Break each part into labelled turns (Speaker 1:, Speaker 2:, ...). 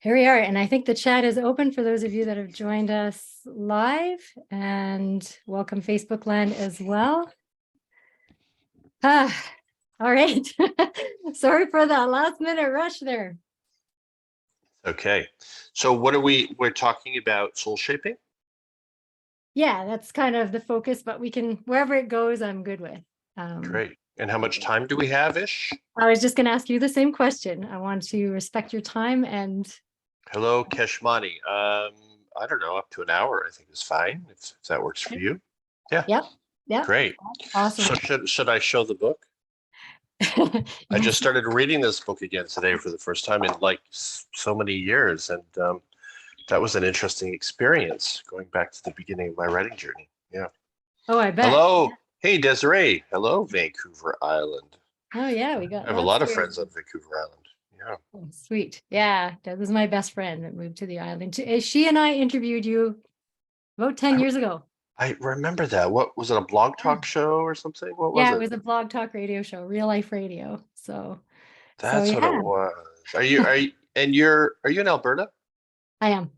Speaker 1: Here we are, and I think the chat is open for those of you that have joined us live, and welcome Facebook land as well. All right. Sorry for that last minute rush there.
Speaker 2: Okay. So what we're talking about soul shaping?
Speaker 1: Yeah, that's kind of the focus, but we can, wherever it goes, I'm good with.
Speaker 2: Great. And how much time do we have-ish?
Speaker 1: I was just going to ask you the same question. I want to respect your time and...
Speaker 2: Hello, Keshmani. I don't know, up to an hour, I think is fine, if that works for you. Yeah.
Speaker 1: Yep.
Speaker 2: Great.
Speaker 1: Awesome.
Speaker 2: So should I show the book? I just started reading this book again today for the first time in like so many years. And that was an interesting experience going back to the beginning of my writing journey. Yeah.
Speaker 1: Oh, I bet.
Speaker 2: Hello. Hey, Desiree. Hello, Vancouver Island.
Speaker 1: Oh, yeah. We got
Speaker 2: I have a lot of friends on Vancouver Island. Yeah.
Speaker 1: Oh, sweet. Yeah. That was my best friend that moved to the island. She and I interviewed you about 10 years ago.
Speaker 2: I remember that. What was it, a blog talk show or something? What was it?
Speaker 1: Yeah, it was a blog talk radio show, real life radio. So
Speaker 2: That's what it was. Are you in Alberta?
Speaker 1: I am.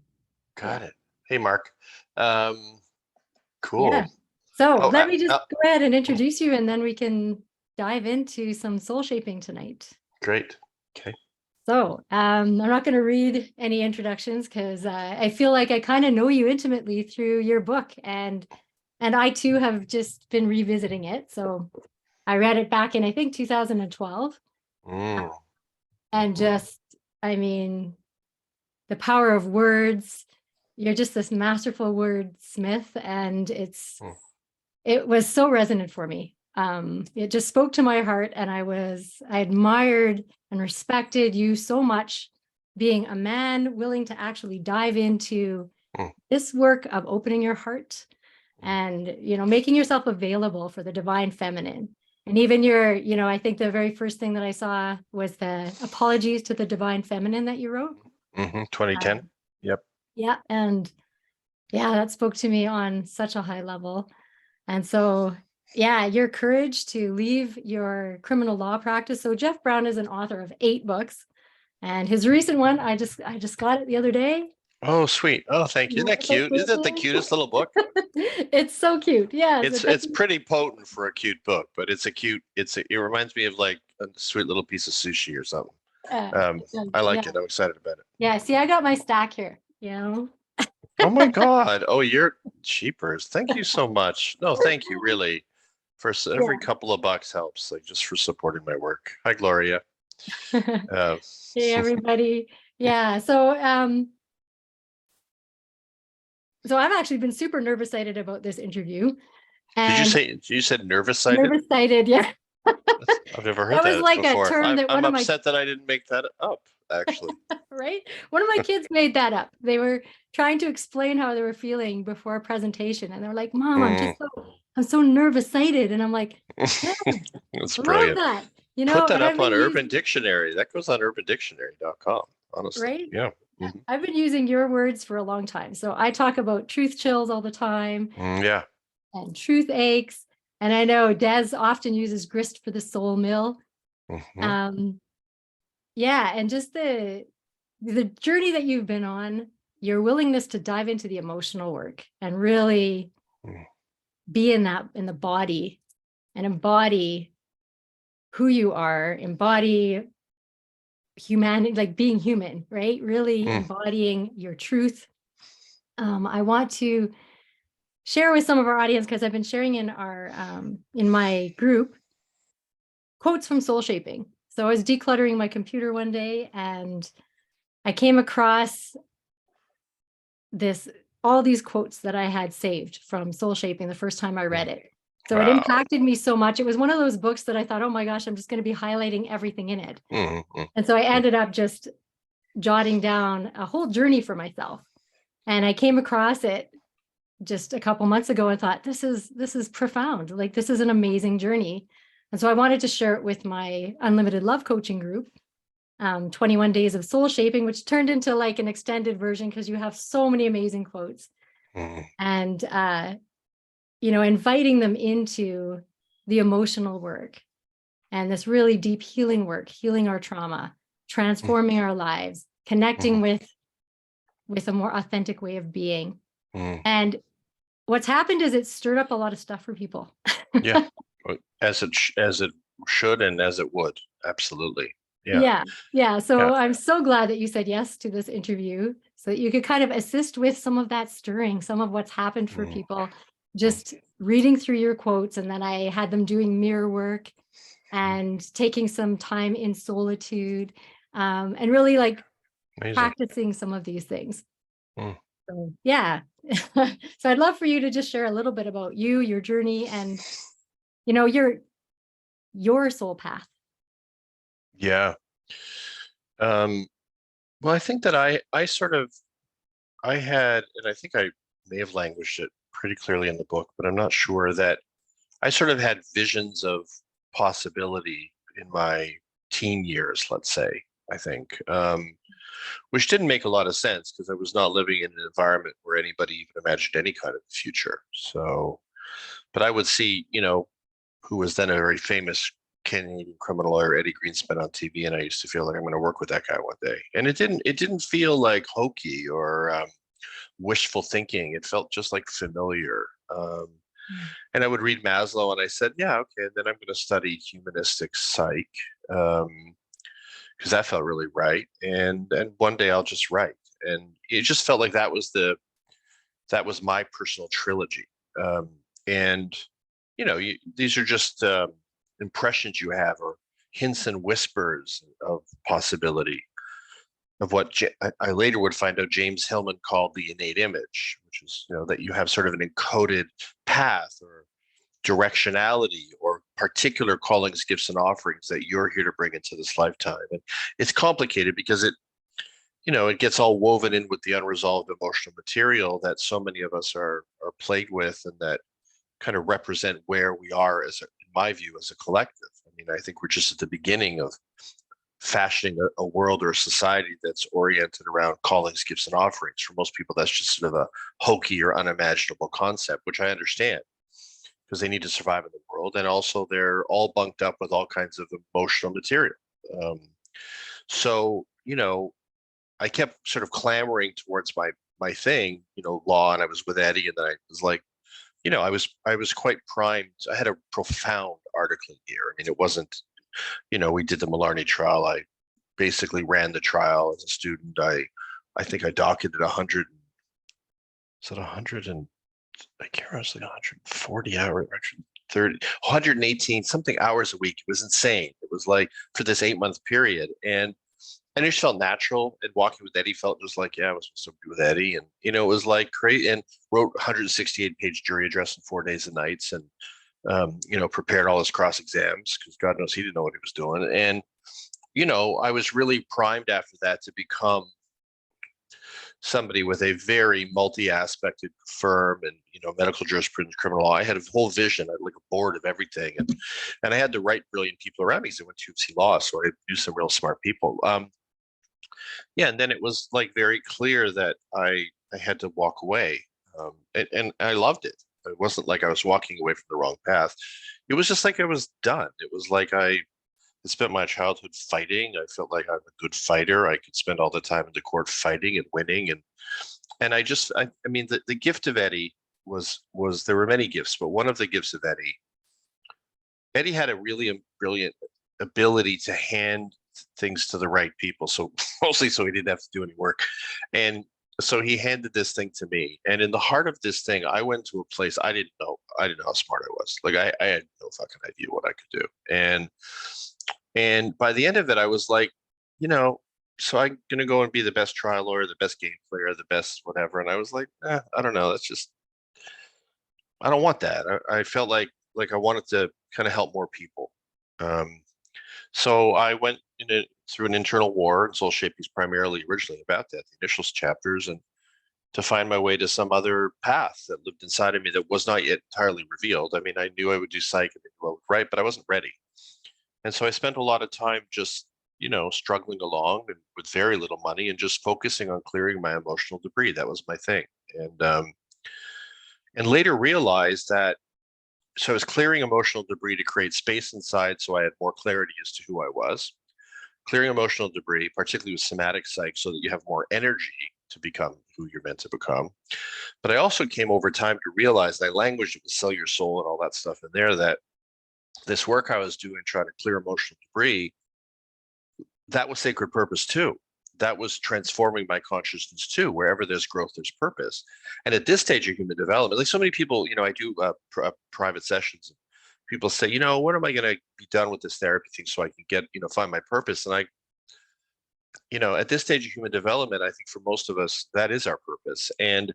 Speaker 2: Got it. Hey, Mark. Cool.
Speaker 1: Yeah. So let me just go ahead and introduce you, and then we can dive into some soul shaping tonight.
Speaker 2: Great. Okay.
Speaker 1: So I'm not going to read any introductions because I feel like I kind of know you intimately through your book, and I too have just been revisiting it. So I read it back in, I think, 2012. And just, I mean, the power of words. You're just this masterful wordsmith, and it was so resonant for me. It just spoke to my heart, and I admired and respected you so much, being a man willing to actually dive into this work of opening your heart and, making yourself available for the divine feminine. And even your, I think the very first thing that I saw was the apologies to the divine feminine that you wrote.
Speaker 2: 2010. Yep.
Speaker 1: Yeah. And yeah, that spoke to me on such a high level. And so, yeah, your courage to leave your criminal law practice. So Jeff Brown is an author of 8 books, and his recent one, I just got it the other day.
Speaker 2: Oh, sweet. Oh, thank you. Isn't that cute? Isn't that the cutest little book?
Speaker 1: It's so cute. Yeah.
Speaker 2: It's pretty potent for a cute book, but it reminds me of like a sweet little piece of sushi or something. I like it. I'm excited about it.
Speaker 1: Yeah. See, I got my stack here,
Speaker 2: Oh my God. Oh, you're cheapers. Thank you so much. No, thank you really. For every couple of bucks helps, like just for supporting my work. Hi, Gloria.
Speaker 1: Hey, everybody. Yeah. So I've actually been super nervous-sighted about this interview.
Speaker 2: And you said nervous-sighted?
Speaker 1: Nervous-sighted, yeah.
Speaker 2: I've never heard that
Speaker 1: was like
Speaker 2: before.
Speaker 1: A term that
Speaker 2: I'm upset that I didn't make that up, actually.
Speaker 1: Right? One of my kids made that up. They were trying to explain how they were feeling before a presentation, and they're like, "Mom, I'm so nervous-sighted," and I'm like, yeah,
Speaker 2: "That's brilliant."
Speaker 1: That.
Speaker 2: Put that up on Urban Dictionary. That goes on urbandictionary.com. Honestly,
Speaker 1: right?
Speaker 2: Yeah.
Speaker 1: I've been using your words for a long time, so I talk about truth chills all the time.
Speaker 2: Yeah.
Speaker 1: And truth aches, and I know Des often uses grist for the soul mill. Yeah, and just the journey that you've been on, your willingness to dive into the emotional work and really be in the body and embody who you are, embody humanity, like being human, right? Really embodying your truth. I want to share with some of our audience, because I've been sharing in my group quotes from Soulshaping. So I was decluttering my computer one day, and I came across all these quotes that I had saved from Soulshaping the first time I read it. So It impacted me so much. It was one of those books that I thought, oh my gosh, I'm just going to be highlighting everything in it. And so I ended up just jotting down a whole journey for myself. And I came across it just a couple months ago and thought, this is profound. Like, this is an amazing journey. And so I wanted to share it with my Unlimited Love coaching group, 21 Days of Soul Shaping, which turned into like an extended version because you have so many amazing quotes. And, inviting them into the emotional work and this really deep healing work, healing our trauma, transforming our lives, connecting with a more authentic way of being.
Speaker 2: Mm.
Speaker 1: And what's happened is it stirred up a lot of stuff for people.
Speaker 2: Yeah, as it should and as it would. Absolutely. Yeah.
Speaker 1: Yeah. So
Speaker 2: Yeah.
Speaker 1: I'm so glad that you said yes to this interview so that you could kind of assist with some of that stirring, some of what's happened for
Speaker 2: Mm.
Speaker 1: people, just reading through your quotes. And then I had them doing mirror work and taking some time in solitude, and really like
Speaker 2: Amazing.
Speaker 1: practicing some of these things.
Speaker 2: Mm.
Speaker 1: So yeah. So I'd love for you to just share a little bit about you, your journey, and your soul path.
Speaker 2: Yeah. Well, I think that I had, and I think I may have languished it pretty clearly in the book, but I'm not sure, that I sort of had visions of possibility in my teen years, let's say, I think, which didn't make a lot of sense because I was not living in an environment where anybody even imagined any kind of future. So, but I would see, who was then a very famous Canadian criminal lawyer, Eddie Greenspan, on TV, and I used to feel like I'm going to work with that guy one day. And it didn't feel like hokey or wishful thinking. It felt just like familiar. And I would read Maslow, and I said, yeah, okay. And then I'm going to study humanistic psych, because that felt really right. And one day I'll just write. And it just felt like that was my personal trilogy. And these are just impressions you have, or hints and whispers of possibility, of what I later would find out James Hillman called the innate image, which is, that you have sort of an encoded path or directionality or particular callings, gifts, and offerings that you're here to bring into this lifetime. And it's complicated because it gets all woven in with the unresolved emotional material that so many of us are plagued with, and that kind of represent where we are, in my view, as a collective. I mean, I think we're just at the beginning of fashioning a world or a society that's oriented around callings, gifts, and offerings. For most people, that's just sort of a hokey or unimaginable concept, which I understand, because they need to survive in the world. And also they're all bunked up with all kinds of emotional material. So, I kept sort of clamoring towards my thing, law, and I was with Eddie, and then I was like, I was quite primed. I had a profound articling year. I mean, it wasn't, we did the Malarney trial. I basically ran the trial as a student. I think I docketed 100, is it 100 and I can't remember, it was like 140 hours, 130, 118 something hours a week. It was insane. It was like for this 8-month period. And it just felt natural. And walking with Eddie felt just like, yeah, I was supposed to be with Eddie. And, it was like crazy. And wrote 168-page jury address in 4 days and nights. And, prepared all his cross exams, because God knows he didn't know what he was doing. And, I was really primed after that to become somebody with a very multi-aspected firm and, medical jurisprudence, criminal law. I had a whole vision. I had like a board of everything. And I had the right brilliant people around me, because I went to UC Law. So I knew some real smart people. Yeah. And then it was like very clear that I had to walk away. And I loved it. It wasn't like I was walking away from the wrong path. It was just like I was done. It was like I spent my childhood fighting. I felt like I'm a good fighter. I could spend all the time in the court fighting and winning. And I mean, the gift of Eddie was there were many gifts, but one of the gifts of Eddie had a really brilliant ability to hand things to the right people. So mostly so he didn't have to do any work. And so he handed this thing to me. And in the heart of this thing, I went to a place I didn't know how smart I was. Like I had no fucking idea what I could do. And by the end of it, I was like, so I'm going to go and be the best trial lawyer, the best game player, the best whatever. And I was like, I don't know. I don't want that. I felt like I wanted to kind of help more people. So I went through an internal war, and Soulshaping is primarily originally about that, the initial chapters, and to find my way to some other path that lived inside of me that was not yet entirely revealed. I mean, I knew I would do psych and I would write, but I wasn't ready. And so I spent a lot of time just, struggling along and with very little money and just focusing on clearing my emotional debris. That was my thing. And later realized that, so I was clearing emotional debris to create space inside so I had more clarity as to who I was. clearing emotional debris, particularly with somatic psych, so that you have more energy to become who you're meant to become. But I also came over time to realize that language would sell your soul and all that stuff in there, that this work I was doing, trying to clear emotional debris, that was sacred purpose too. That was transforming my consciousness too. Wherever there's growth, there's purpose. And at this stage of human development, like so many people, I do private sessions. People say, when am I going to be done with this therapy thing so I can get, find my purpose? And at this stage of human development, I think for most of us, that is our purpose. And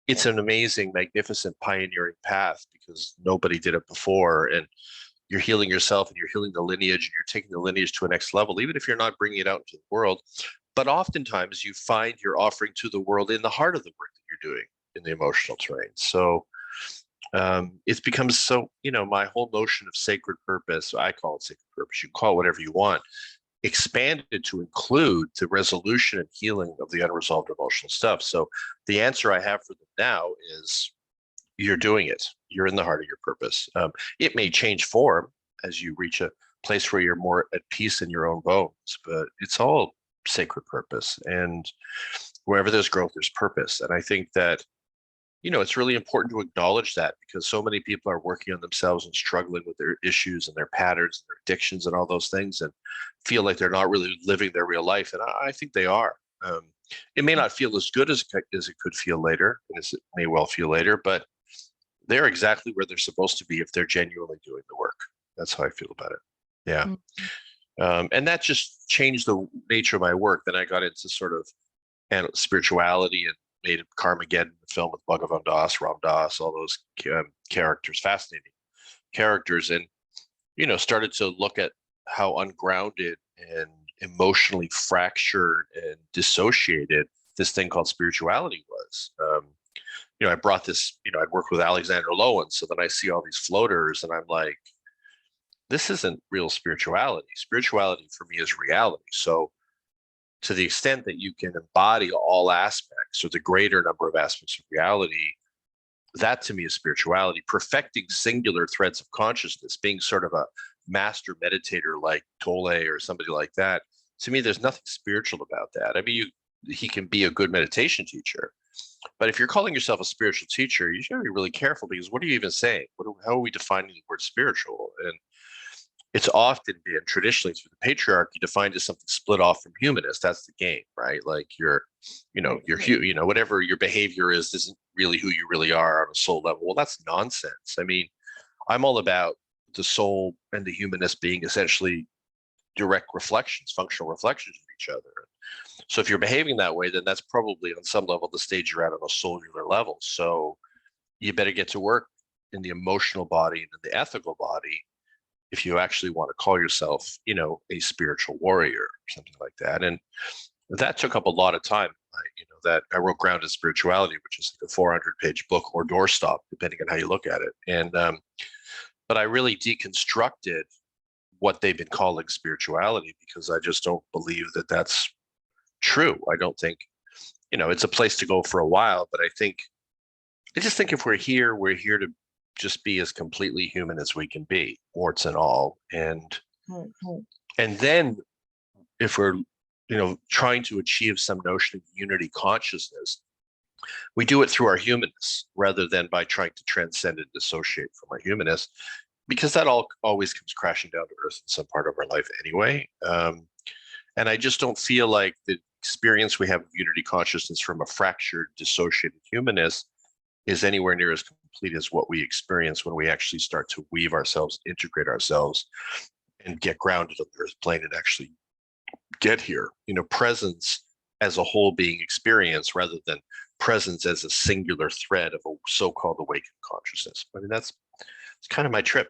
Speaker 2: it's an amazing, magnificent pioneering path because nobody did it before. And you're healing yourself and you're healing the lineage and you're taking the lineage to a next level, even if you're not bringing it out into the world. But oftentimes you find you're offering to the world in the heart of the work that you're doing in the emotional terrain. So it's become so, my whole notion of sacred purpose, I call it sacred purpose, you can call it whatever you want, expanded to include the resolution and healing of the unresolved emotional stuff. So the answer I have for them now is you're doing it. You're in the heart of your purpose. It may change form as you reach a place where you're more at peace in your own bones, but it's all sacred purpose. And wherever there's growth, there's purpose. And I think that, it's really important to acknowledge that because so many people are working on themselves and struggling with their issues and their patterns and their addictions and all those things and feel like they're not really living their real life. And I think they are. It may not feel as good as it could feel later, and as it may well feel later, but they're exactly where they're supposed to be if they're genuinely doing the work. That's how I feel about it. Yeah. And that just changed the nature of my work. Then I got into sort of spirituality and made Carmageddon, the film with Bhagavan Das, Ram Dass, all those characters, fascinating characters, and started to look at how ungrounded and emotionally fractured and dissociated this thing called spirituality was. I brought this, I'd worked with Alexander Lowen, so then I see all these floaters and I'm like, this isn't real spirituality. Spirituality for me is reality. So to the extent that you can embody all aspects or the greater number of aspects of reality, that to me is spirituality. Perfecting singular threads of consciousness, being sort of a master meditator like Tolle or somebody like that. To me, there's nothing spiritual about that. I mean, he can be a good meditation teacher, but if you're calling yourself a spiritual teacher, you should be really careful because what are you even saying? How are we defining the word spiritual? And it's often been traditionally through the patriarchy defined as something split off from humanist. That's the game, right? Like whatever your behavior is isn't really who you really are on a soul level. Well, that's nonsense. I mean, I'm all about the soul and the humanist being essentially direct reflections, functional reflections of each other. So if you're behaving that way, then that's probably on some level the stage you're at on a cellular level. So you better get to work in the emotional body and in the ethical body if you actually want to call yourself, a spiritual warrior or something like that. And that took up a lot of time. That I wrote Grounded Spirituality, which is like a 400-page book or doorstop, depending on how you look at it. And but I really deconstructed what they've been calling spirituality because I just don't believe that that's true. I don't think, it's a place to go for a while, but I just think if we're here to just be as completely human as we can be, warts and all. And then if we're, trying to achieve some notion of unity consciousness, we do it through our humanness rather than by trying to transcend and dissociate from our humanness, because that always comes crashing down to earth in some part of our life anyway. And I just don't feel like the experience we have of unity consciousness from a fractured, dissociated humanness is anywhere near as complete as what we experience when we actually start to weave ourselves, integrate ourselves, and get grounded on the earth plane and actually get here. Presence as a whole being experienced rather than presence as a singular thread of a so-called awakened consciousness. I mean, it's kind of my trip.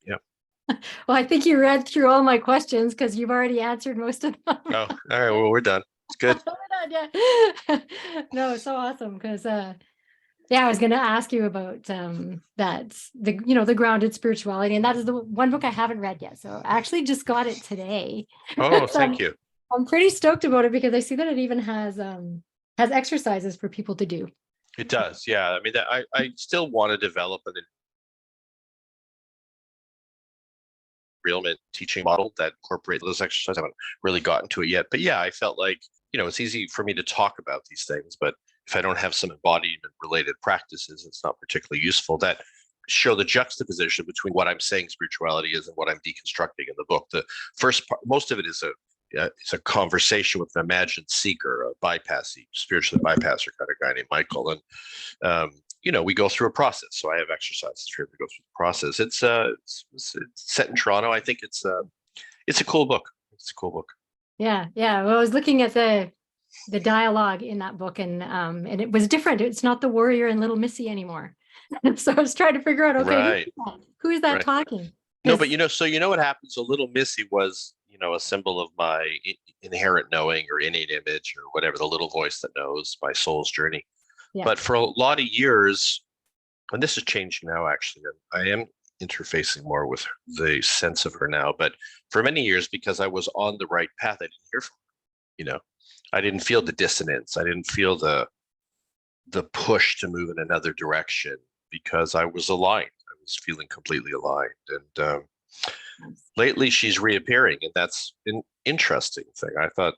Speaker 2: Yeah.
Speaker 1: Well, I think you read through all my questions because you've already answered most of them.
Speaker 2: Oh, all right. Well, we're done. It's good.
Speaker 1: Yeah. No, it's so awesome because I was going to ask you about the grounded spirituality, and that is the one book I haven't read yet. So I actually just got it today.
Speaker 2: Oh,
Speaker 1: So
Speaker 2: thank you.
Speaker 1: I'm pretty stoked about it because I see that it even has exercises for people to do.
Speaker 2: It does. Yeah. I mean, I still want to develop an realment teaching model that incorporates those exercises. I haven't really gotten to it yet, but yeah, I felt like, it's easy for me to talk about these things, but if I don't have some embodiment related practices, it's not particularly useful. That show the juxtaposition between what I'm saying spirituality is and what I'm deconstructing in the book. The first part, most of it is it's a conversation with an imagined seeker, a spiritually bypasser kind of guy named Michael. And, we go through a process. So I have exercises for him to go through the process. It's set in Toronto. I think it's a cool book. It's a cool book.
Speaker 1: Yeah. Yeah. Well, I was looking at the dialogue in that book, and it was different. It's not the warrior and little Missy anymore. So I was trying to figure out, okay,
Speaker 2: Right.
Speaker 1: who is that
Speaker 2: Right.
Speaker 1: talking?
Speaker 2: No, but so what happens? So little Missy was, a symbol of my inherent knowing or innate image or whatever, the little voice that knows, my soul's journey.
Speaker 1: Yeah.
Speaker 2: But for a lot of years, and this is changing now, actually, I am interfacing more with the sense of her now. But for many years, because I was on the right path, I didn't hear from her. I didn't feel the dissonance. I didn't feel the push to move in another direction because I was aligned. I was feeling completely aligned. And lately she's reappearing, and that's an interesting thing. I thought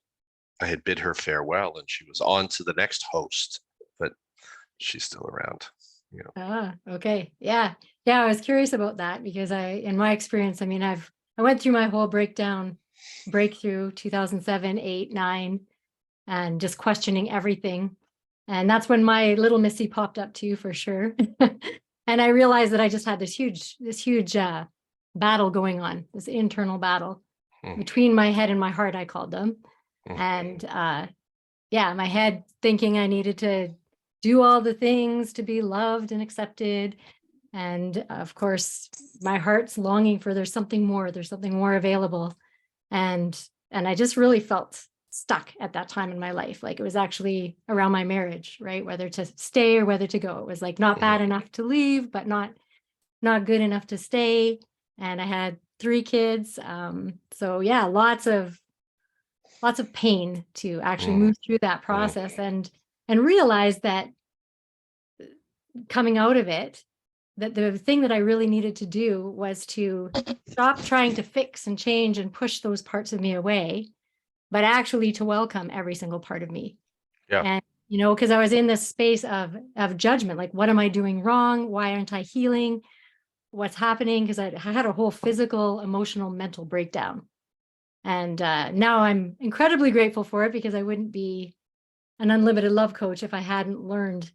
Speaker 2: I had bid her farewell and she was on to the next host, but she's still around.
Speaker 1: Okay. Yeah. I was curious about that because in my experience, I went through my whole breakthrough 2007, 8, 9, and just questioning everything. And that's when my little Missy popped up too, for sure. And I realized that I just had this huge battle going on, this internal battle between my head and my heart, I called them. And my head thinking I needed to do all the things to be loved and accepted. And of course, my heart's longing for there's something more available. And I just really felt stuck at that time in my life. Like it was actually around my marriage, right? Whether to stay or whether to go. It was like not bad enough to leave, but not good enough to stay. And I had 3 kids. So yeah, lots of pain to actually move through that process and realize that coming out of it, that the thing that I really needed to do was to stop trying to fix and change and push those parts of me away, but actually to welcome every single part of me.
Speaker 2: Yeah.
Speaker 1: And, because I was in this space of judgment, like, what am I doing wrong? Why aren't I healing? What's happening? Because I had a whole physical, emotional, mental breakdown. And now I'm incredibly grateful for it because I wouldn't be an unlimited love coach if I hadn't learned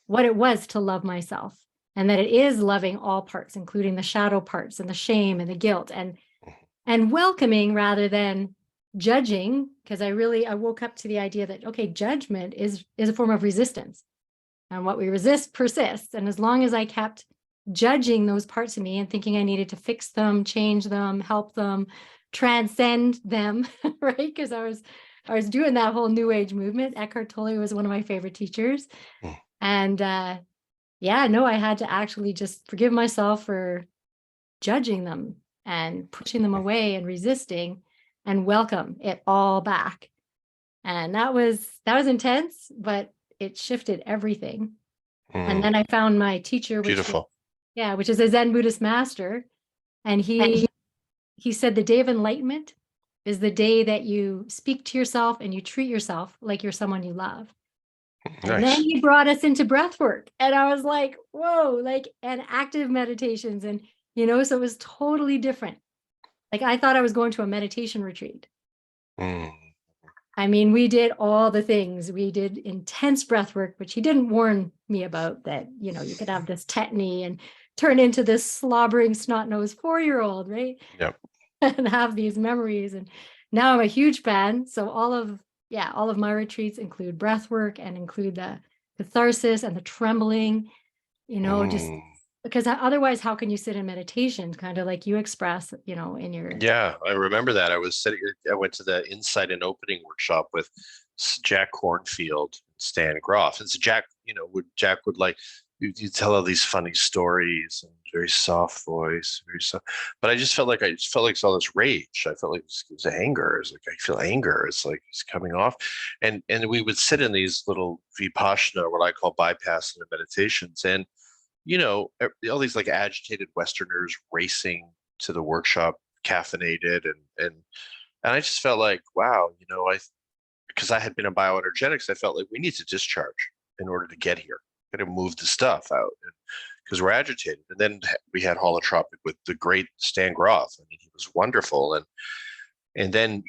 Speaker 1: what it was to love myself, and that it is loving all parts, including the shadow parts and the shame and the guilt, and welcoming rather than judging. Because I woke up to the idea that, okay, judgment is a form of resistance, and what we resist persists. And as long as I kept judging those parts of me and thinking I needed to fix them, change them, help them, transcend them, right? Because I was doing that whole new age movement. Eckhart Tolle was one of my favorite teachers. And I had to actually just forgive myself for judging them and pushing them away and resisting, and welcome it all back. And that was intense, but it shifted everything. And then I found my teacher, which is a Zen Buddhist master. And he said the day of enlightenment is the day that you speak to yourself and you treat yourself like you're someone you love.
Speaker 2: Nice.
Speaker 1: And then he brought us into breath work. And I was like, whoa, and active meditations. And, so it was totally different. Like I thought I was going to a meditation retreat. We did all the things. We did intense breath work, which he didn't warn me about, that, you could have this tetany and turn into this slobbering snot-nosed 4-year-old, right?
Speaker 2: Yep.
Speaker 1: And have these memories. And now I'm a huge fan. So all of my retreats include breath work and include the catharsis and the trembling, just because otherwise, how can you sit in meditation? Kind of like you express, in your.
Speaker 2: Yeah, I remember that. I went to the Insight and Opening workshop with Jack Cornfield, Stan Groff. And so Jack would like, you tell all these funny stories and very soft voice, very soft. But I just felt like I saw this rage. I felt like it was anger. It's like I feel anger. It's like it's coming off, and we would sit in these little vipassana, what I call bypass meditations, and all these like agitated Westerners racing to the workshop caffeinated, and I just felt like, wow, because I had been in bioenergetics, I felt like we need to discharge in order to get here. Got to move the stuff out because we're agitated. And then we had holotropic with the great Stan Groff. I mean, he was wonderful. And then,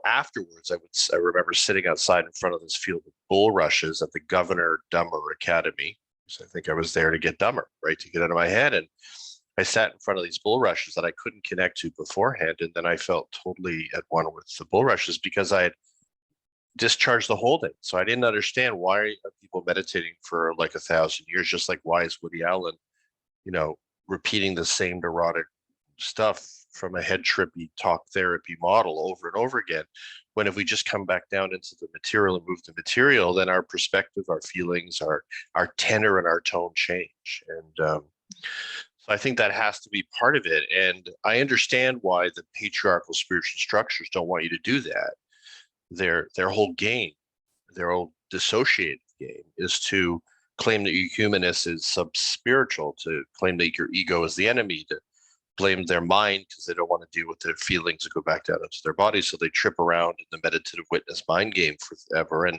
Speaker 2: afterwards, I remember sitting outside in front of this field of bulrushes at the Governor Dummer Academy. So I think I was there to get dumber, right? To get out of my head. And I sat in front of these bulrushes that I couldn't connect to beforehand. And then I felt totally at one with the bulrushes because I had discharged the holding. So I didn't understand, why are people meditating for like 1,000 years, just like why is Woody Allen, repeating the same neurotic stuff from a head trippy talk therapy model over and over again, when if we just come back down into the material and move the material, then our perspective, our feelings, our tenor and our tone change. And so I think that has to be part of it. And I understand why the patriarchal spiritual structures don't want you to do that. Their whole game, their whole dissociated game, is to claim that your humanness is sub-spiritual, to claim that your ego is the enemy, to blame their mind because they don't want to deal with their feelings and go back down into their bodies. So they trip around in the meditative witness mind game forever. And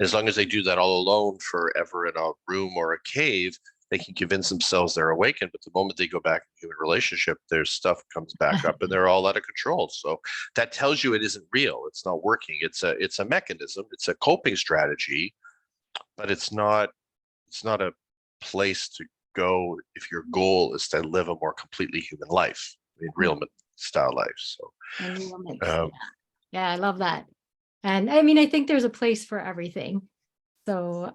Speaker 2: as long as they do that all alone forever in a room or a cave, they can convince themselves they're awakened. But the moment they go back in human relationship, their stuff comes back up and they're all out of control. So that tells you it isn't real. It's not working. It's a mechanism. It's a coping strategy, but it's not a place to go if your goal is to live a more completely human life, real style life. So
Speaker 1: yeah, I love that. And I mean, I think there's a place for everything. So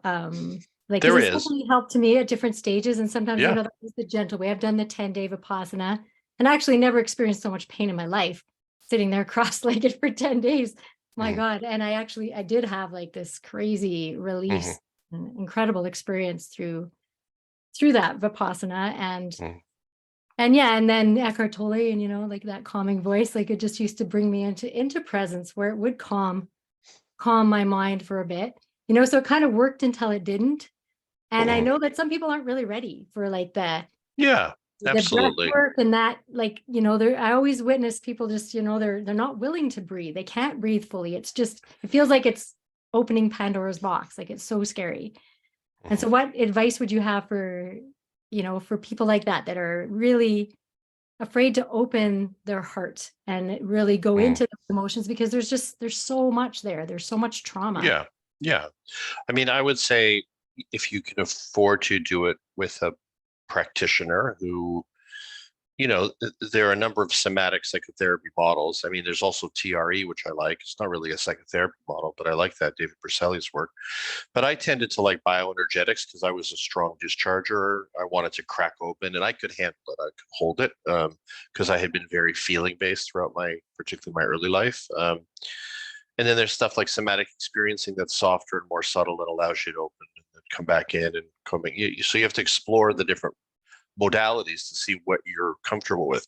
Speaker 1: like,
Speaker 2: there
Speaker 1: it's
Speaker 2: is
Speaker 1: definitely helped to me at different stages. And sometimes, that is the gentle way. I've done the 10-day Vipassana and I actually never experienced so much pain in my life sitting there cross-legged for 10 days. My God. And I did have like this crazy release, incredible experience through that Vipassana. And then Eckhart Tolle, and like that calming voice, like it just used to bring me into presence where it would calm my mind for a bit, so it kind of worked until it didn't. And I know that some people aren't really ready for like the breath work and that, like, I always witness people just, they're not willing to breathe. They can't breathe fully. It feels like it's opening Pandora's box. Like it's so scary. And so what advice would you have for people like that are really afraid to open their heart and really go into the emotions, because there's so much there. There's so much trauma.
Speaker 2: Yeah. I mean, I would say if you can afford to do it with a practitioner who, there are a number of somatic psychotherapy models. I mean, there's also TRE, which I like. It's not really a psychotherapy model, but I like that, David Berceli's work. But I tended to like bioenergetics because I was a strong discharger. I wanted to crack open and I could handle it. I could hold it because I had been very feeling based throughout particularly my early life. And then there's stuff like somatic experiencing that's softer and more subtle and allows you to open and then come back in and so you have to explore the different modalities to see what you're comfortable with.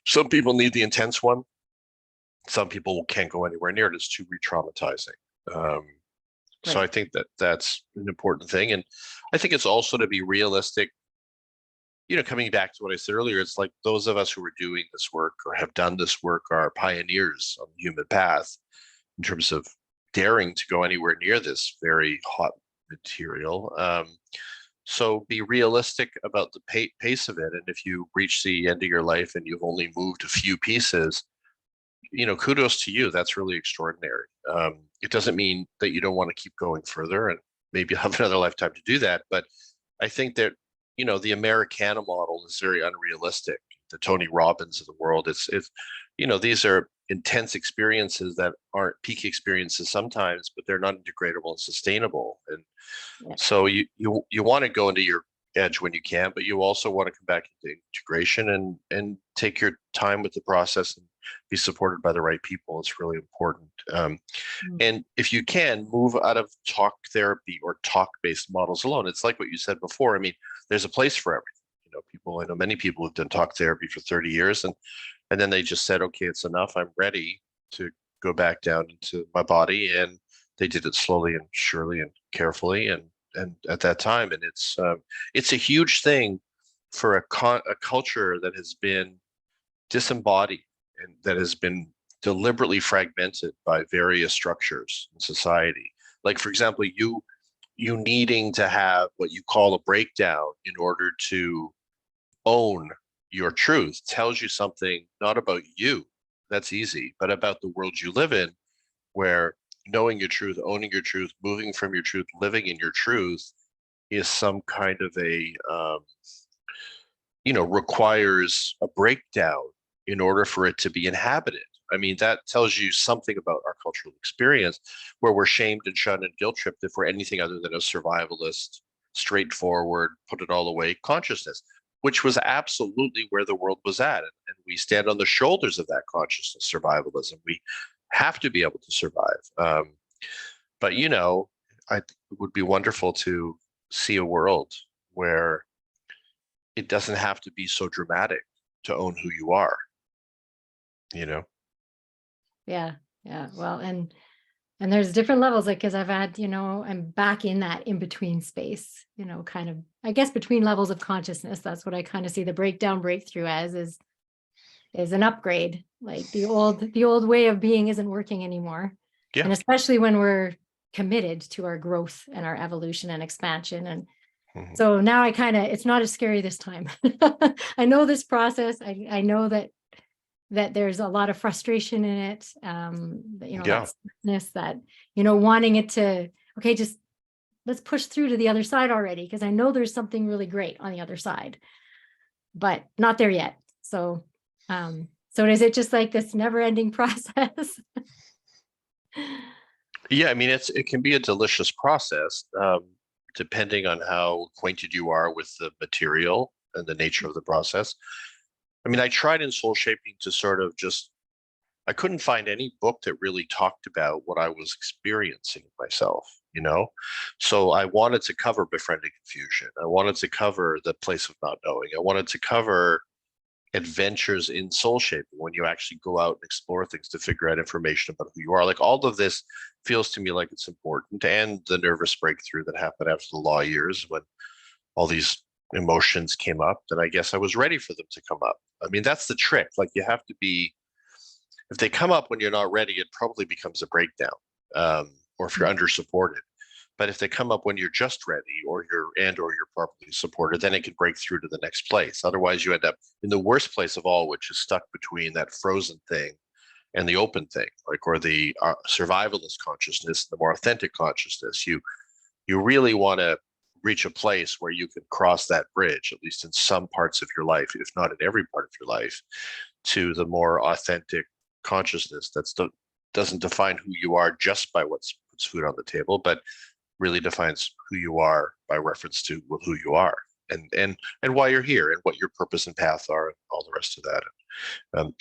Speaker 2: Some people need the intense one. Some people can't go anywhere near it. It's too re-traumatizing. So I think that's an important thing. And I think it's also to be realistic. Coming back to what I said earlier, it's like those of us who are doing this work or have done this work are pioneers on the human path in terms of daring to go anywhere near this very hot material. So be realistic about the pace of it. And if you reach the end of your life and you've only moved a few pieces, kudos to you. That's really extraordinary. It doesn't mean that you don't want to keep going further, and maybe you'll have another lifetime to do that. But I think that, the Americana model is very unrealistic. The Tony Robbins of the world, it's these are intense experiences that aren't peak experiences sometimes, but they're not integratable and sustainable. And so you want to go into your edge when you can, but you also want to come back into integration and take your time with the process and be supported by the right people. It's really important. And if you can, move out of talk therapy or talk-based models alone. It's like what you said before. I mean, there's a place for everything. I know many people who've done talk therapy for 30 years and then they just said, okay, it's enough. I'm ready to go back down into my body. And they did it slowly and surely and carefully. And at that time, and it's a huge thing for a culture that has been disembodied and that has been deliberately fragmented by various structures in society. Like, for example, you needing to have what you call a breakdown in order to own your truth tells you something not about you, that's easy, but about the world you live in, where knowing your truth, owning your truth, moving from your truth, living in your truth is some kind of a requires a breakdown in order for it to be inhabited. I mean, that tells you something about our cultural experience, where we're shamed and shunned and guilt tripped if we're anything other than a survivalist, straightforward, put it all away consciousness, which was absolutely where the world was at. And we stand on the shoulders of that consciousness, survivalism. We have to be able to survive. But, it would be wonderful to see a world where it doesn't have to be so dramatic to own who you are,
Speaker 1: Yeah. Well, and there's different levels, like, because I've had, I'm back in that in between space, kind of, I guess, between levels of consciousness. That's what I kind of see the breakthrough as is an upgrade. Like the old way of being isn't working anymore.
Speaker 2: Yeah.
Speaker 1: And especially when we're committed to our growth and our evolution and expansion. And so now it's not as scary this time. I know this process. I know that there's a lot of frustration in it. That sadness, that, wanting it to, okay, just let's push through to the other side already. Because I know there's something really great on the other side, but not there yet. So is it just like this never ending process?
Speaker 2: Yeah, I mean, it can be a delicious process, depending on how acquainted you are with the material and the nature of the process. I mean, I tried in Soulshaping to sort of I couldn't find any book that really talked about what I was experiencing myself, So I wanted to cover befriending confusion. I wanted to cover the place of not knowing. I wanted to cover adventures in Soulshaping, when you actually go out and explore things to figure out information about who you are. Like, all of this feels to me like it's important, and the nervous breakthrough that happened after the law years, when all these emotions came up, then I guess I was ready for them to come up. I mean, that's the trick. Like, you have to be, if they come up when you're not ready, it probably becomes a breakdown, or if you're under supported. But if they come up when you're just ready, or you're properly supported, then it can break through to the next place. Otherwise, you end up in the worst place of all, which is stuck between that frozen thing and the open thing, or the survivalist consciousness, the more authentic consciousness. You really want to reach a place where you can cross that bridge, at least in some parts of your life, if not in every part of your life, to the more authentic consciousness that doesn't define who you are just by what puts food on the table, but really defines who you are by reference to who you are, and why you're here, and what your purpose and path are, and all the rest of that.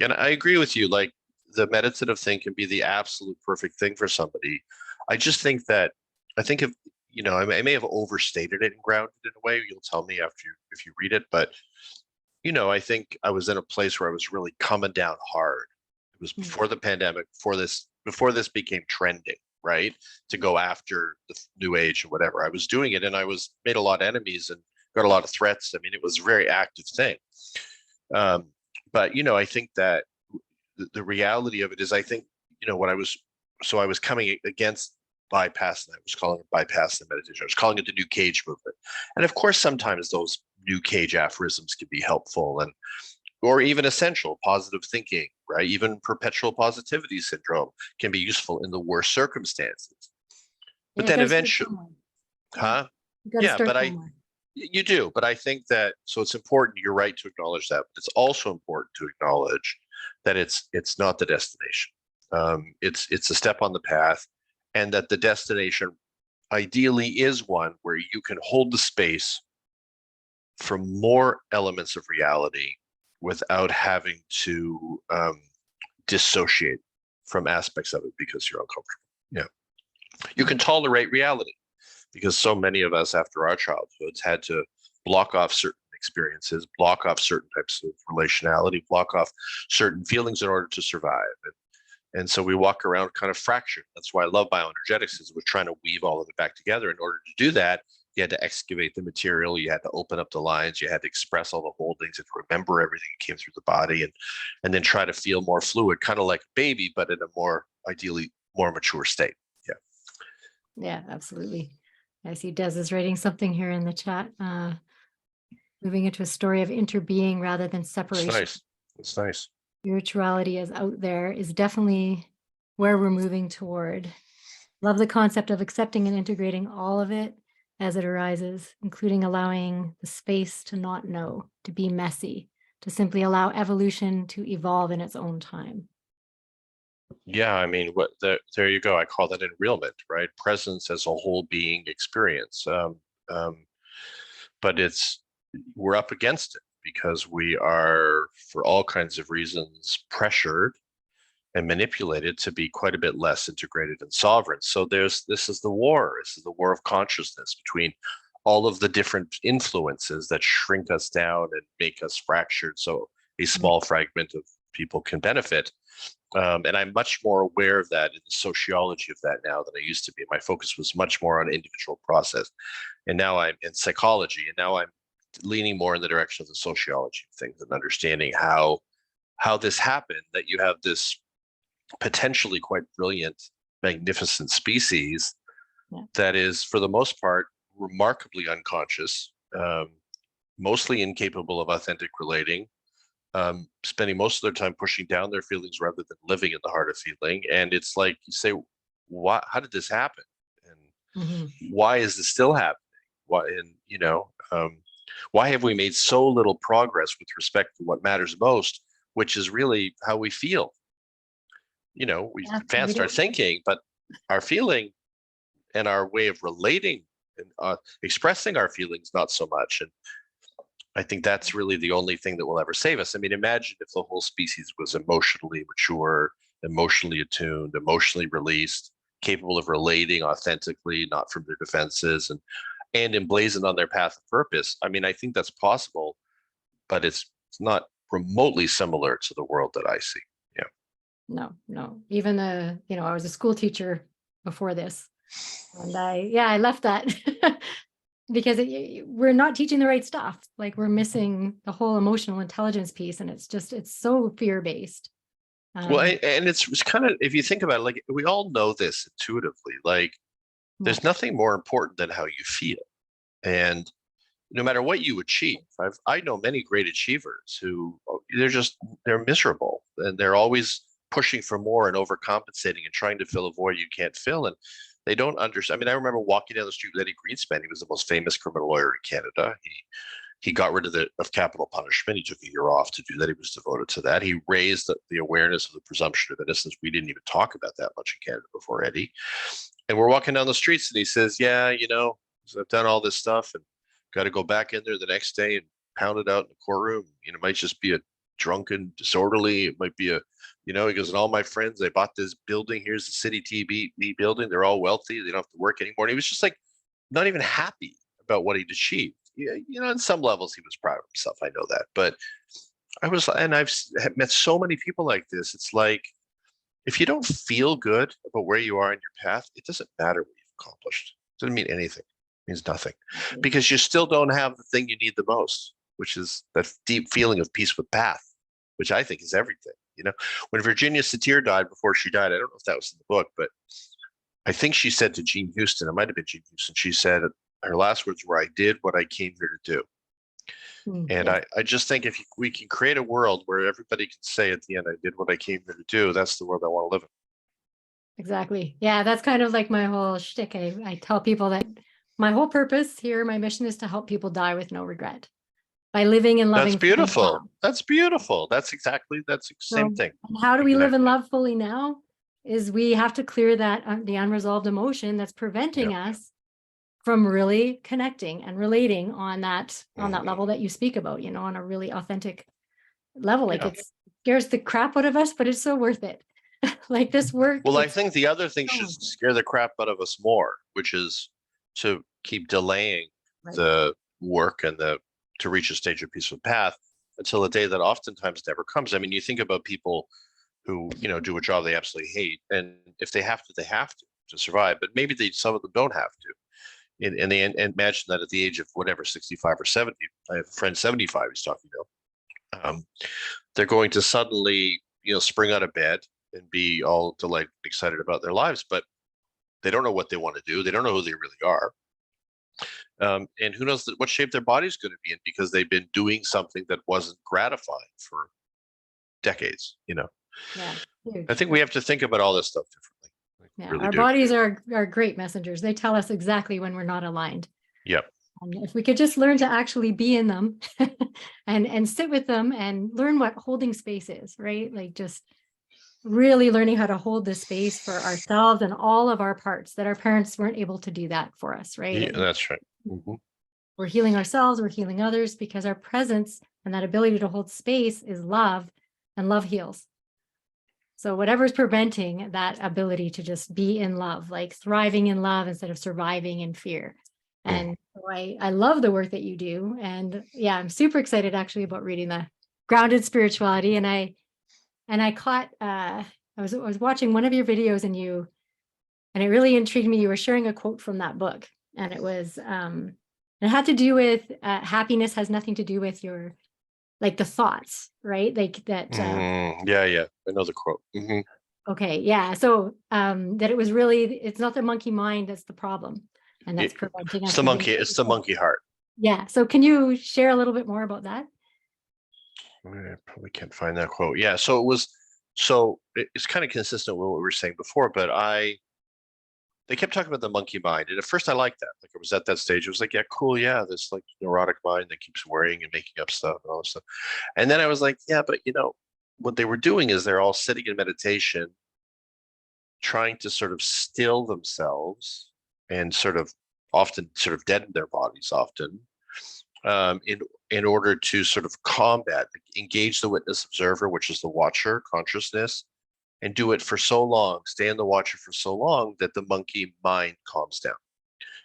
Speaker 2: And I agree with you. Like, the meditative thing can be the absolute perfect thing for somebody. I just think that, if I may have overstated it and grounded it in a way. You'll tell me after if you read it, but I think I was in a place where I was really coming down hard. It was before the pandemic, before this became trending, right? To go after the new age or whatever. I was doing it, and I made a lot of enemies and got a lot of threats. I mean, it was a very active thing. But I think that the reality of it is, I think, I was coming against bypassing. I was calling it bypassing meditation. I was calling it the new cage movement. And of course, sometimes those new cage aphorisms can be helpful, or even essential. Positive thinking, right? Even perpetual positivity syndrome can be useful in the worst circumstances. But then eventually,
Speaker 1: Yeah, but
Speaker 2: you do. But I think that, so it's important. You're right to acknowledge that, but it's also important to acknowledge that it's not the destination. It's a step on the path, and that the destination ideally is one where you can hold the space for more elements of reality without having to dissociate from aspects of it because you're uncomfortable. Yeah. You can tolerate reality, because so many of us after our childhoods had to block off certain experiences, block off certain types of relationality, block off certain feelings in order to survive. And so we walk around kind of fractured. That's why I love bioenergetics, is we're trying to weave all of it back together. In order to do that, You had to excavate the material. You had to open up the lines. You had to express all the holdings and remember everything that came through the body, and then try to feel more fluid, kind of like a baby, but in a more ideally more mature state. Yeah.
Speaker 1: Yeah, absolutely. I see Des is writing something here in the chat. Moving into a story of interbeing rather than
Speaker 2: It's
Speaker 1: separation.
Speaker 2: nice. It's nice.
Speaker 1: Spirituality is out there is definitely where we're moving toward. Love the concept of accepting and integrating all of it as it arises, including allowing the space to not know, to be messy, to simply allow evolution to evolve in its own time.
Speaker 2: Yeah, I mean, there you go. I call that enrealment, right? Presence as a whole being experience. Um, but we're up against it because we are, for all kinds of reasons, pressured and manipulated to be quite a bit less integrated and sovereign. So this is the war. This is the war of consciousness between all of the different influences that shrink us down and make us fractured. So a small fragment of people can benefit. And I'm much more aware of that in the sociology of that now than I used to be. My focus was much more on individual process. And now I'm in psychology, and now I'm leaning more in the direction of the sociology of things and understanding how this happened, that you have this potentially quite brilliant, magnificent species that is, for the most part, remarkably unconscious, mostly incapable of authentic relating, spending most of their time pushing down their feelings rather than living in the heart of feeling. And it's like you say, why? How did this happen? And why is this still happening? Why? And why have we made so little progress with respect to what matters most, which is really how we feel? We've advanced our thinking, but our feeling and our way of relating and expressing our feelings, not so much. And I think that's really the only thing that will ever save us. I mean, imagine if the whole species was emotionally mature, emotionally attuned, emotionally released, capable of relating authentically, not from their defenses, and emblazoned on their path of purpose. I mean, I think that's possible, but it's not remotely similar to the world that I see. Yeah.
Speaker 1: No. Even I was a school teacher before this, and I left that because we're not teaching the right stuff. Like, we're missing the whole emotional intelligence piece, and it's so fear-based.
Speaker 2: Well, and it's kind of, if you think about it, like, we all know this intuitively, like, there's nothing more important than how you feel. And no matter what you achieve, I know many great achievers who they're miserable, and they're always pushing for more and overcompensating and trying to fill a void you can't fill. And they don't understand. I mean, I remember walking down the street with Eddie Greenspan. He was the most famous criminal lawyer in Canada. He got rid of capital punishment. He took a year off to do that. He was devoted to that. He raised the awareness of the presumption of innocence. We didn't even talk about that much in Canada before Eddie. And we're walking down the streets, and he says, "Yeah, I've done all this stuff and got to go back in there the next day and pound it out in the courtroom. It might just be a drunken, disorderly. It might be he goes, and all my friends, they bought this building. Here's the city TV building. They're all wealthy. They don't have to work anymore." And he was just like, not even happy about what he'd achieved. Yeah, on some levels, he was proud of himself. I know that. But I've met so many people like this. It's like, if you don't feel good about where you are in your path, it doesn't matter what you've accomplished. It doesn't mean anything. It means nothing, because you still don't have the thing you need the most, which is that deep feeling of peace with path, which I think is everything. When Virginia Satir died, before she died, I don't know if that was in the book, but I think she said to Gene Houston, it might have been Gene Houston, she said her last words were, "I did what I came here to do." And I just think if we can create a world where everybody can say at the end, "I did what I came here to do," that's the world I want to live in.
Speaker 1: Exactly. Yeah, that's kind of like my whole shtick. I tell people that my whole purpose here, my mission, is to help people die with no regret by living and loving.
Speaker 2: That's beautiful. That's beautiful. That's the same thing.
Speaker 1: How do we live and love fully now? Is we have to clear that the unresolved emotion that's preventing us from really connecting and relating on that level that you speak about, on a really authentic level. Like, it scares the crap out of us, but it's so worth it. Like, this work.
Speaker 2: Well, I think the other thing should scare the crap out of us more, which is to keep delaying the work and to reach a stage of peaceful path until a day that oftentimes never comes. I mean, you think about people who, do a job they absolutely hate, and if they have to, they have to survive. But maybe some of them don't have to. and they imagine that at the age of whatever, 65 or 70, I have a friend 75 he's talking about, they're going to suddenly, spring out of bed and be all delighted and excited about their lives, but they don't know what they want to do. They don't know who they really are. And who knows what shape their body's going to be in, because they've been doing something that wasn't gratifying for decades.
Speaker 1: Yeah. Huge.
Speaker 2: I think we have to think about all this stuff differently.
Speaker 1: Yeah,
Speaker 2: Really
Speaker 1: our
Speaker 2: do.
Speaker 1: bodies are great messengers. They tell us exactly when we're not aligned.
Speaker 2: Yep.
Speaker 1: And if we could just learn to actually be in them and sit with them and learn what holding space is, right? Like just really learning how to hold the space for ourselves and all of our parts, that our parents weren't able to do that for us, right?
Speaker 2: Yeah, that's right. Mm-hmm.
Speaker 1: We're healing ourselves, we're healing others, because our presence and that ability to hold space is love, and love heals. So whatever's preventing that ability to just be in love, like thriving in love instead of surviving in fear. And so I love the work that you do. And yeah, I'm super excited actually about reading the Grounded Spirituality. And I caught I was watching one of your videos, and it really intrigued me. You were sharing a quote from that book, and it was it had to do with happiness has nothing to do with your, like, the thoughts, right? Like that.
Speaker 2: Yeah. I know the quote. Mm-hmm.
Speaker 1: Okay. Yeah. So that it was really, it's not the monkey mind that's the problem. And that's preventing us.
Speaker 2: It's the monkey heart.
Speaker 1: Yeah. So can you share a little bit more about that?
Speaker 2: I probably can't find that quote. Yeah. It's kind of consistent with what we were saying before, but they kept talking about the monkey mind. And at first I liked that. Like, I was at that stage. It was like, yeah, cool. Yeah. This like neurotic mind that keeps worrying and making up stuff and all this stuff. And then I was like, yeah, but what they were doing is they're all sitting in meditation, trying to sort of still themselves and often deaden their bodies often, in order to sort of combat, engage the witness observer, which is the watcher consciousness, and do it for so long, stay in the watcher for so long that the monkey mind calms down.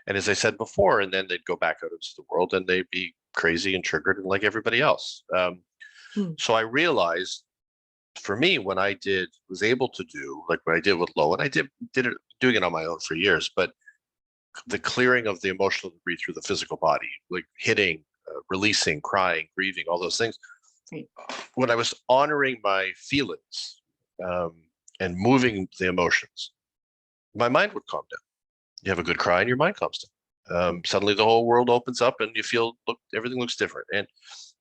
Speaker 2: And as I said before, and then they'd go back out into the world and they'd be crazy and triggered and like everybody else. So I realized, for me, when I was able to do like what I did with Low, and I did it doing it on my own for years, but the clearing of the emotional debris through the physical body, like hitting, releasing, crying, grieving, all those things.
Speaker 1: Right.
Speaker 2: When I was honoring my feelings and moving the emotions, my mind would calm down. You have a good cry and your mind calms down. Suddenly the whole world opens up and you feel, everything looks different. And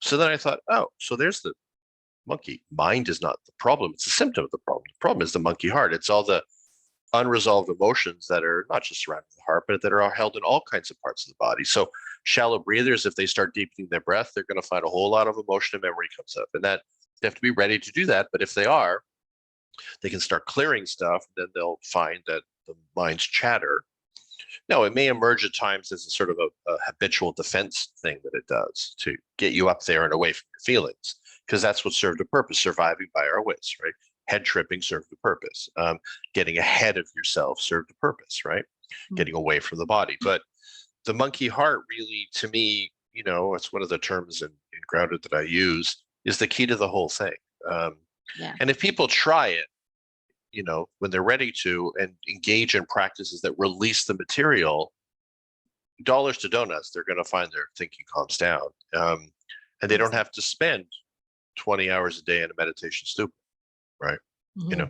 Speaker 2: so then I thought, oh, so there's the monkey. Mind is not the problem. It's a symptom of the problem. The problem is the monkey heart. It's all the unresolved emotions that are not just surrounding the heart, but that are held in all kinds of parts of the body. So shallow breathers, if they start deepening their breath, they're going to find a whole lot of emotion and memory comes up. And that they have to be ready to do that. But if they are, they can start clearing stuff. Then they'll find that the mind's chatter. Now, it may emerge at times as a sort of a habitual defense thing that it does to get you up there and away from your feelings, because that's what served a purpose, surviving by our wits, right? Head tripping served a purpose. Getting ahead of yourself served a purpose, right? Getting away from the body. But the monkey heart really, to me, it's one of the terms in Grounded that I use, is the key to the whole thing. And if people try it, when they're ready to, and engage in practices that release the material, dollars to donuts, they're going to find their thinking calms down. And they don't have to spend 20 hours a day in a meditation stupa, right? Yeah.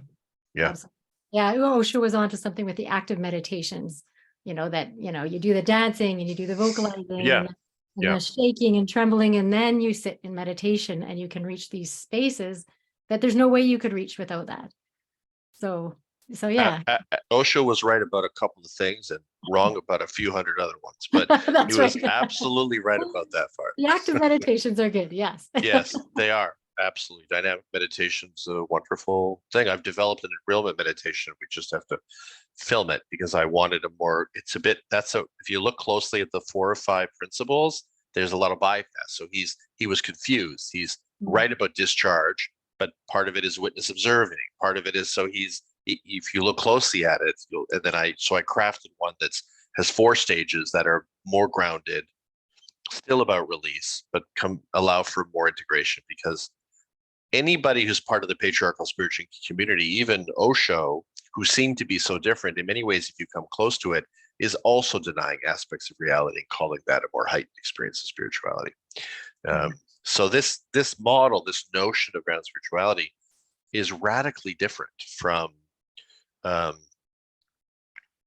Speaker 1: Yeah. Osho was onto something with the active meditations, that, you do the dancing and you do the vocalizing and the shaking and trembling, and then you sit in meditation and you can reach these spaces that there's no way you could reach without that. So yeah.
Speaker 2: Osho was right about a couple of things and wrong about a few hundred other ones, but he was absolutely right about that part.
Speaker 1: The active meditations are good. Yes.
Speaker 2: Yes, they are. Absolutely. Dynamic meditation's a wonderful thing. I've developed an enrealment meditation. We just have to film it because I wanted if you look closely at the 4 or 5 principles, there's a lot of bypass. So he was confused. He's right about discharge, but part of it is witness observing. Part of it is, if you look closely at it, I crafted one has 4 stages that are more grounded, still about release, but allow for more integration, because anybody who's part of the patriarchal spiritual community, even Osho, who seemed to be so different, in many ways, if you come close to it, is also denying aspects of reality and calling that a more heightened experience of spirituality. So this model, this notion of ground spirituality, is radically different from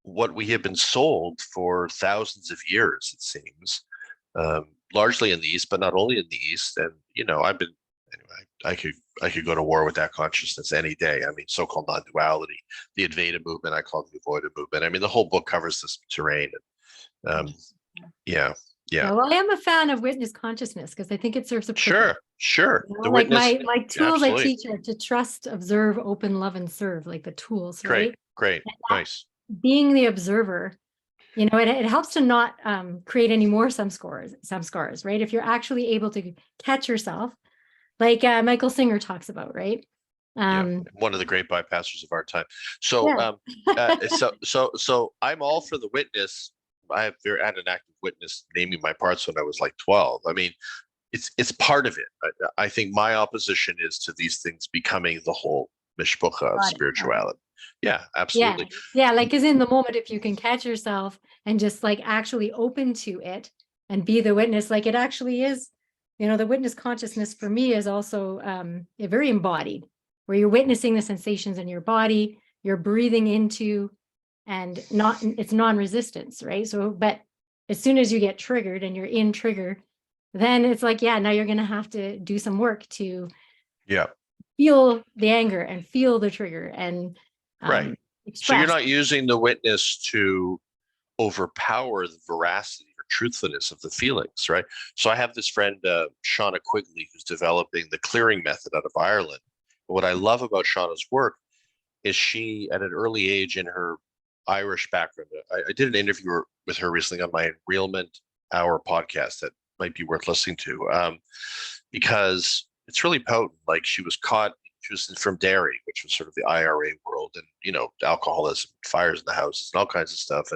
Speaker 2: what we have been sold for thousands of years, it seems, largely in the East, but not only in the East. And anyway, I could go to war with that consciousness any day. I mean, so-called non-duality, the Advaita movement, I call it the Avoida movement. I mean, the whole book covers this terrain. And, yeah.
Speaker 1: Well, I am a fan of witness consciousness because I think it serves a purpose.
Speaker 2: Sure.
Speaker 1: You know,
Speaker 2: The
Speaker 1: like
Speaker 2: witness,
Speaker 1: my tools I
Speaker 2: absolutely.
Speaker 1: teach are to trust, observe, open, love, and serve, like the tools, right?
Speaker 2: Great, nice.
Speaker 1: Being the observer, you know, it helps to not create any more some scars, right? If you're actually able to catch yourself, like Michael Singer talks about, right?
Speaker 2: One of the great bypassers of our time. So, so I'm all for the witness. I had an active witness naming my parts when I was like 12. I mean, it's part of it. I think my opposition is to these things becoming the whole mishpucha of spirituality. Yeah, absolutely.
Speaker 1: Yeah, like, because in the moment, if you can catch yourself and just like actually open to it and be the witness, like it actually is, you know, the witness consciousness for me is also very embodied, where you're witnessing the sensations in your body, you're breathing into, and it's non-resistance, right? So, but as soon as you get triggered and you're in trigger, then it's like, yeah, now you're going to have to do some work to feel the anger and feel the trigger and
Speaker 2: right. So you're not using the witness to overpower the veracity or truthfulness of the feelings, right? So I have this friend, Shauna Quigley, who's developing the clearing method out of Ireland. But what I love about Shauna's work is she, at an early age in her Irish background, I did an interview with her recently on my Enrealment Hour podcast that might be worth listening to, because it's really potent. Like she was from Derry, which was sort of the IRA world, and you know, alcoholism, fires in the houses, and all kinds of stuff,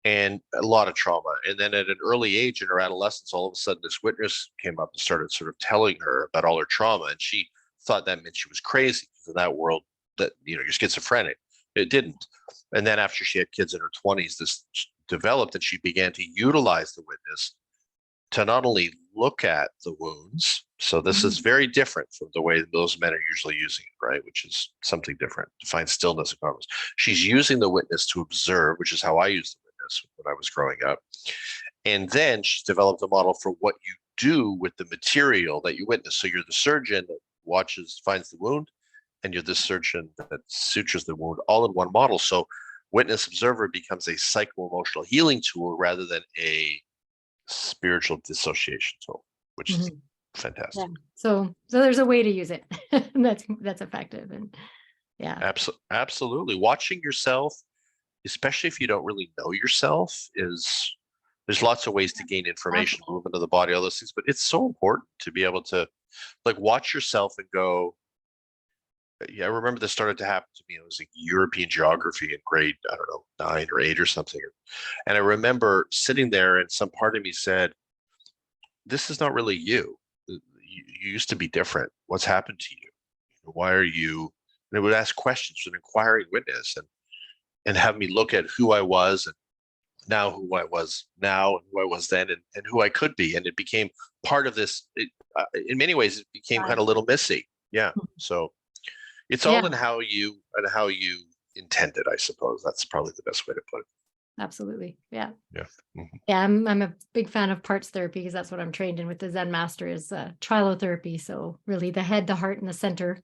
Speaker 2: and a lot of trauma. And then at an early age in her adolescence, all of a sudden this witness came up and started sort of telling her about all her trauma, and she thought that meant she was crazy, because in that world, that, you know, you're schizophrenic. It didn't. And then after she had kids in her 20s, this developed, and she began to utilize the witness to not only look at the wounds. So this is very different from the way those men are usually using it, right? Which is something different, to find stillness and calmness. She's using the witness to observe, which is how I used the witness when I was growing up. And then she's developed a model for what you do with the material that you witness. So you're the surgeon that finds the wound, and you're the surgeon that sutures the wound, all in one model. So witness observer becomes a psycho-emotional healing tool rather than a spiritual dissociation tool, which is fantastic.
Speaker 1: Yeah. So there's a way to use it that's effective. And yeah,
Speaker 2: absolutely. Watching yourself, especially if you don't really know yourself, there's lots of ways to gain information, movement of the body, all those things, but it's so important to be able to like watch yourself and go, yeah, I remember this started to happen to me. It was like European geography in grade, I don't know, 9 or 8 or something. And I remember sitting there, and some part of me said, this is not really you. You used to be different. What's happened to you? Why are you? And it would ask questions with an inquiring witness, and have me look at who I was, and now who I was now, and who I was then, and who I could be. And it became part of this. In many ways, it became kind of Little Missy. Yeah. So it's all in how you intend it, I suppose. That's probably the best way to put it.
Speaker 1: Absolutely. Yeah.
Speaker 2: Yeah.
Speaker 1: Yeah. I'm a big fan of parts therapy, because that's what I'm trained in with the Zen master, is trilotherapy. So really the head, the heart, and the center.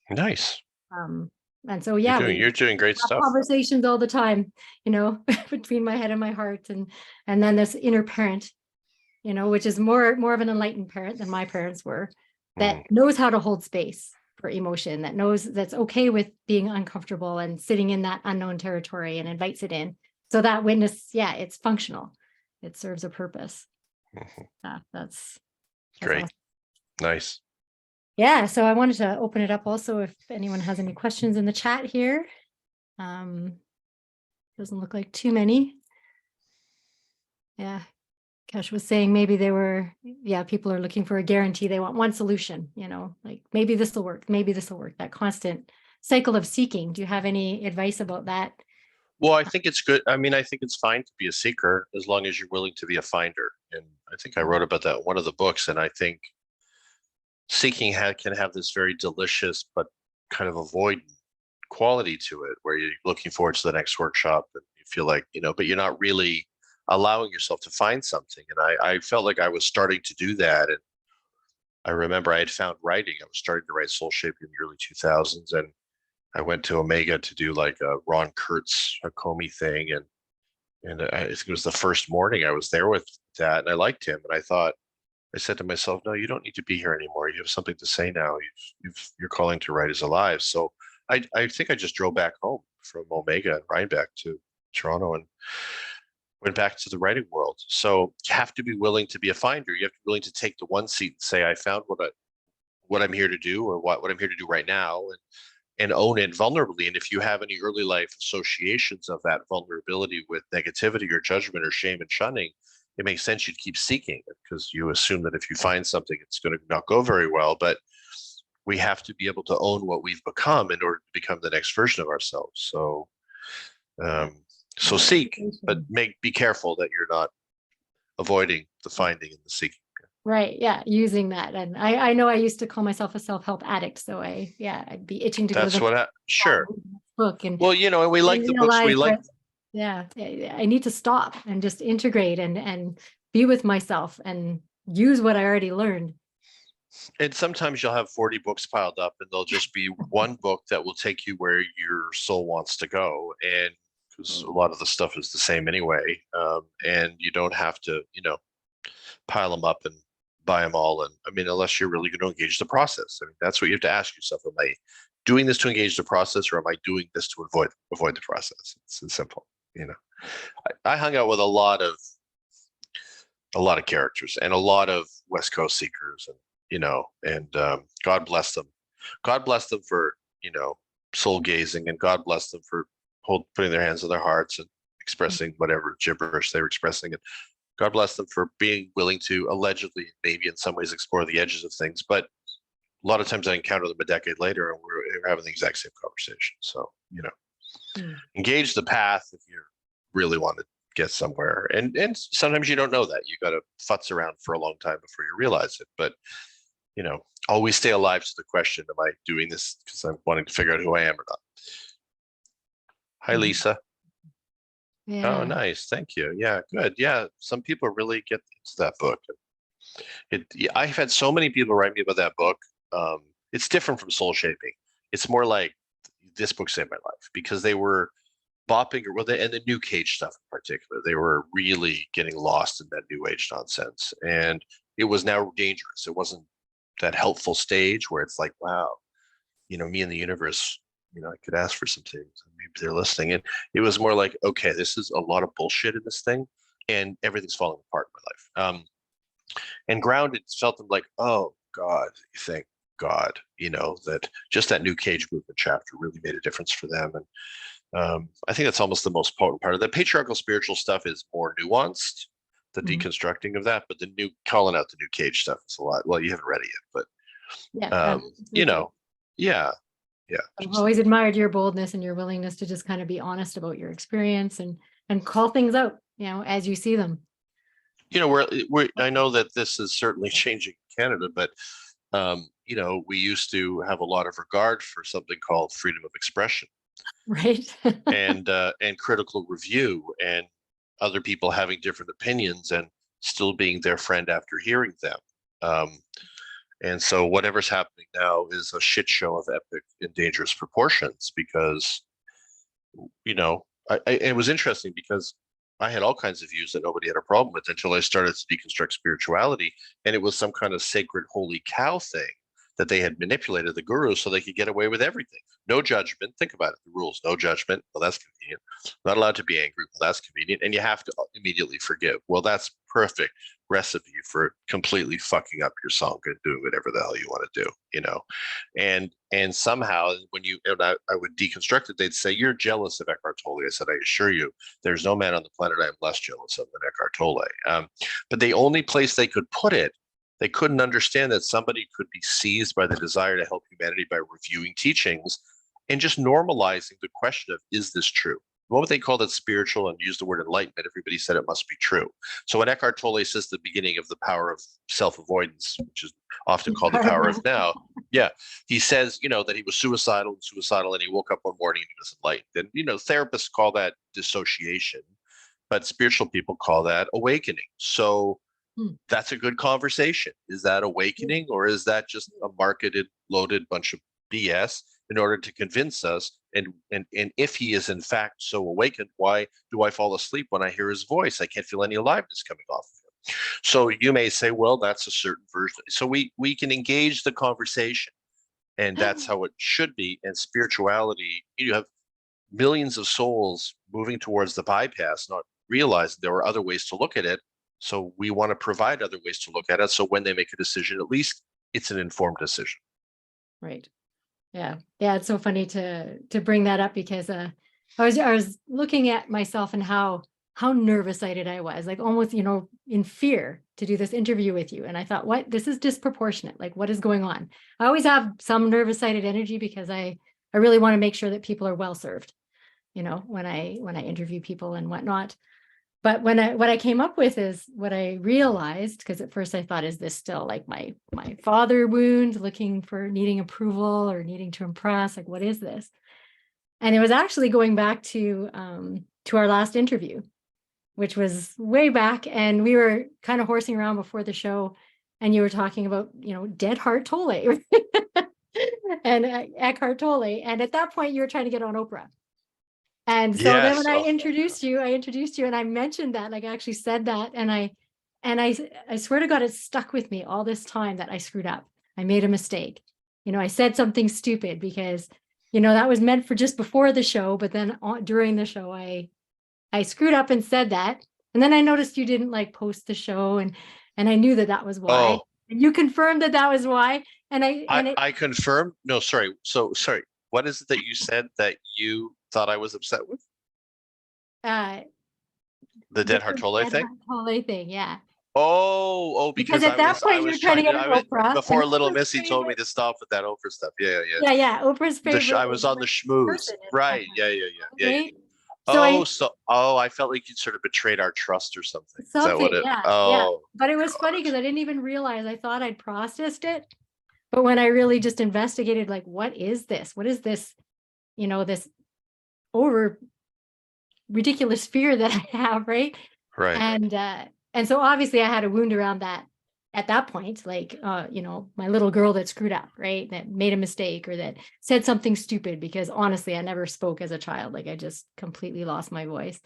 Speaker 2: Nice.
Speaker 1: And so, yeah,
Speaker 2: you're doing great stuff.
Speaker 1: Conversations all the time, you know, between my head and my heart, and then this inner parent, you know, which is more of an enlightened parent than my parents were, that knows how to hold space for emotion, that knows that's okay with being uncomfortable and sitting in that unknown territory, and invites it in. So that witness, it's functional. It serves a purpose. That's
Speaker 2: great.
Speaker 1: Awesome.
Speaker 2: Nice.
Speaker 1: Yeah. So I wanted to open it up also if anyone has any questions in the chat here. Doesn't look like too many. Yeah. Kesh was saying maybe people are looking for a guarantee. They want one solution, you know, like maybe this will work. Maybe this will work. That constant cycle of seeking. Do you have any advice about that?
Speaker 2: Well, I think it's good. I mean, I think it's fine to be a seeker as long as you're willing to be a finder. And I think I wrote about that in one of the books. And I think seeking can have this very delicious but kind of avoidant quality to it, where you're looking forward to the next workshop and you feel like, but you're not really allowing yourself to find something. And I felt like I was starting to do that. And I remember I had found writing. I was starting to write Soulshaping in the early 2000s. And I went to Omega to do like a Ron Kurtz Hakomi thing. And I think it was the first morning I was there with that. And I liked him. And I said to myself, no, you don't need to be here anymore. You have something to say now. Your calling to write is alive. So I think I just drove back home from Omega and Rhinebeck to Toronto and went back to the writing world. So you have to be willing to be a finder. You have to be willing to take the one seat and say, I found what I'm here to do, or what I'm here to do right now, and own it vulnerably. And if you have any early life associations of that vulnerability with negativity or judgment or shame and shunning, it makes sense you'd keep seeking it, because you assume that if you find something, it's going to not go very well. But we have to be able to own what we've become in order to become the next version of ourselves. So seek, but be careful that you're not avoiding the finding and the seeking.
Speaker 1: Right. Yeah. Using that. And I know I used to call myself a self-help addict. So I'd be itching to
Speaker 2: That's
Speaker 1: go to
Speaker 2: sure.
Speaker 1: the book. And
Speaker 2: Well, and we like the books we like.
Speaker 1: Yeah. I need to stop and just integrate and be with myself and use what I already learned.
Speaker 2: And sometimes you'll have 40 books piled up, and there'll just be one book that will take you where your soul wants to go. And because a lot of the stuff is the same anyway. And you don't have to, pile them up and buy them all. And I mean, unless you're really going to engage the process. I mean, that's what you have to ask yourself. Am I doing this to engage the process, or am I doing this to avoid the process? It's simple. I hung out with a lot of characters and a lot of West Coast seekers, and God bless them. God bless them for, soul gazing, and God bless them for putting their hands on their hearts and expressing whatever gibberish they were expressing. And God bless them for being willing to allegedly, maybe in some ways, explore the edges of things. But a lot of times I encounter them a decade later and we're having the exact same conversation. So, engage the path if you really want to get somewhere. And sometimes you don't know that. You got to futz around for a long time before you realize it. But, always stay alive to the question, am I doing this because I'm wanting to figure out who I am or not? Hi, Lisa.
Speaker 1: Yeah.
Speaker 2: Oh, nice. Thank you. Yeah, good. Yeah, some people really get into that book. I've had so many people write me about that book. It's different from Soulshaping. It's more like this book saved my life, because they were bopping, and the New Cage stuff in particular. They were really getting lost in that New Age nonsense, and it was now dangerous. It wasn't that helpful stage where it's like, wow, me and the universe, I could ask for some things and maybe they're listening. And it was more like, okay, this is a lot of bullshit in this thing and everything's falling apart in my life. And Grounded felt them like, oh God, thank God, that just that New Cage movement chapter really made a difference for them. And I think that's almost the most potent part of that. Patriarchal spiritual stuff is more nuanced, the deconstructing of that, but calling out the New Cage stuff is a lot. Well, you haven't read it yet, but yeah.
Speaker 1: I've always admired your boldness and your willingness to just kind of be honest about your experience and call things out, as you see them.
Speaker 2: I know that this is certainly changing in Canada, but we used to have a lot of regard for something called freedom of expression,
Speaker 1: right?
Speaker 2: and critical review, and other people having different opinions and still being their friend after hearing them. And so whatever's happening now is a shit show of epic and dangerous proportions, because, it was interesting because I had all kinds of views that nobody had a problem with until I started to deconstruct spirituality. And it was some kind of sacred holy cow thing that they had manipulated the gurus so they could get away with everything. No judgment. Think about it. The rules, no judgment. Well, that's convenient. Not allowed to be angry. Well, that's convenient. And you have to immediately forgive. Well, that's perfect recipe for completely fucking up your sangha and doing whatever the hell you want to do, and somehow when I would deconstruct it, they'd say, you're jealous of Eckhart Tolle. I said, I assure you, there's no man on the planet I'm less jealous of than Eckhart Tolle. But the only place they could put it, they couldn't understand that somebody could be seized by the desire to help humanity by reviewing teachings and just normalizing the question of, is this true? moment they called it spiritual and used the word enlightenment, everybody said it must be true. So when Eckhart Tolle says the beginning of the power of self-avoidance, which is often called the power of now, yeah, he says, that he was suicidal, and he woke up one morning and he was enlightened. And, therapists call that dissociation, but spiritual people call that awakening. So that's a good conversation. Is that awakening, or is that just a marketed, loaded bunch of BS in order to convince us? And if he is in fact so awakened, why do I fall asleep when I hear his voice? I can't feel any aliveness coming off of him. So you may say, well, that's a certain version. So we can engage the conversation, and that's how it should be. And spirituality, you have millions of souls moving towards the bypass, not realizing there are other ways to look at it. So we want to provide other ways to look at it. So when they make a decision, at least it's an informed decision.
Speaker 1: Right. Yeah. Yeah. It's so funny to bring that up, because I was looking at myself and how nervous-sided I was, like almost, in fear to do this interview with you. And I thought, what, this is disproportionate. Like, what is going on? I always have some nervous-sided energy because I really want to make sure that people are well served, when I interview people and whatnot. But what I came up with is what I realized, because at first I thought, is this still like my father wound, needing approval or needing to impress? Like, what is this? And it was actually going back to our last interview, which was way back. And we were kind of horsing around before the show, and you were talking about, Dead Heart Tolle and Eckhart Tolle. And at that point you were trying to get on Oprah. And so then when I introduced you and I mentioned that, like I actually said that, and I swear to God, it stuck with me all this time that I screwed up. I made a mistake. I said something stupid because, that was meant for just before the show, but then during the show, I screwed up and said that. And then I noticed you didn't like post the show, and I knew that was why.
Speaker 2: Oh,
Speaker 1: and you confirmed that was why. And
Speaker 2: I confirmed. No, sorry. So sorry. What is it that you said that you thought I was upset with? The Dead Heart Tolle thing?
Speaker 1: Tolle thing, yeah.
Speaker 2: Because
Speaker 1: at that point you were trying to get Oprah.
Speaker 2: Before Little Missy told me to stop with that Oprah stuff.
Speaker 1: Yeah. Oprah's favorite.
Speaker 2: I was on the schmooze. Right. Yeah.
Speaker 1: Right?
Speaker 2: I felt like you sort of betrayed our trust or something. Is that what it?
Speaker 1: Yeah. But it was funny because I didn't even realize. I thought I'd processed it, but when I really just investigated, like, what is this? What is this? This over ridiculous fear that I have, right?
Speaker 2: Right.
Speaker 1: And so obviously I had a wound around that at that point, like, my little girl that screwed up, right? That made a mistake or that said something stupid, because honestly, I never spoke as a child. Like, I just completely lost my voice.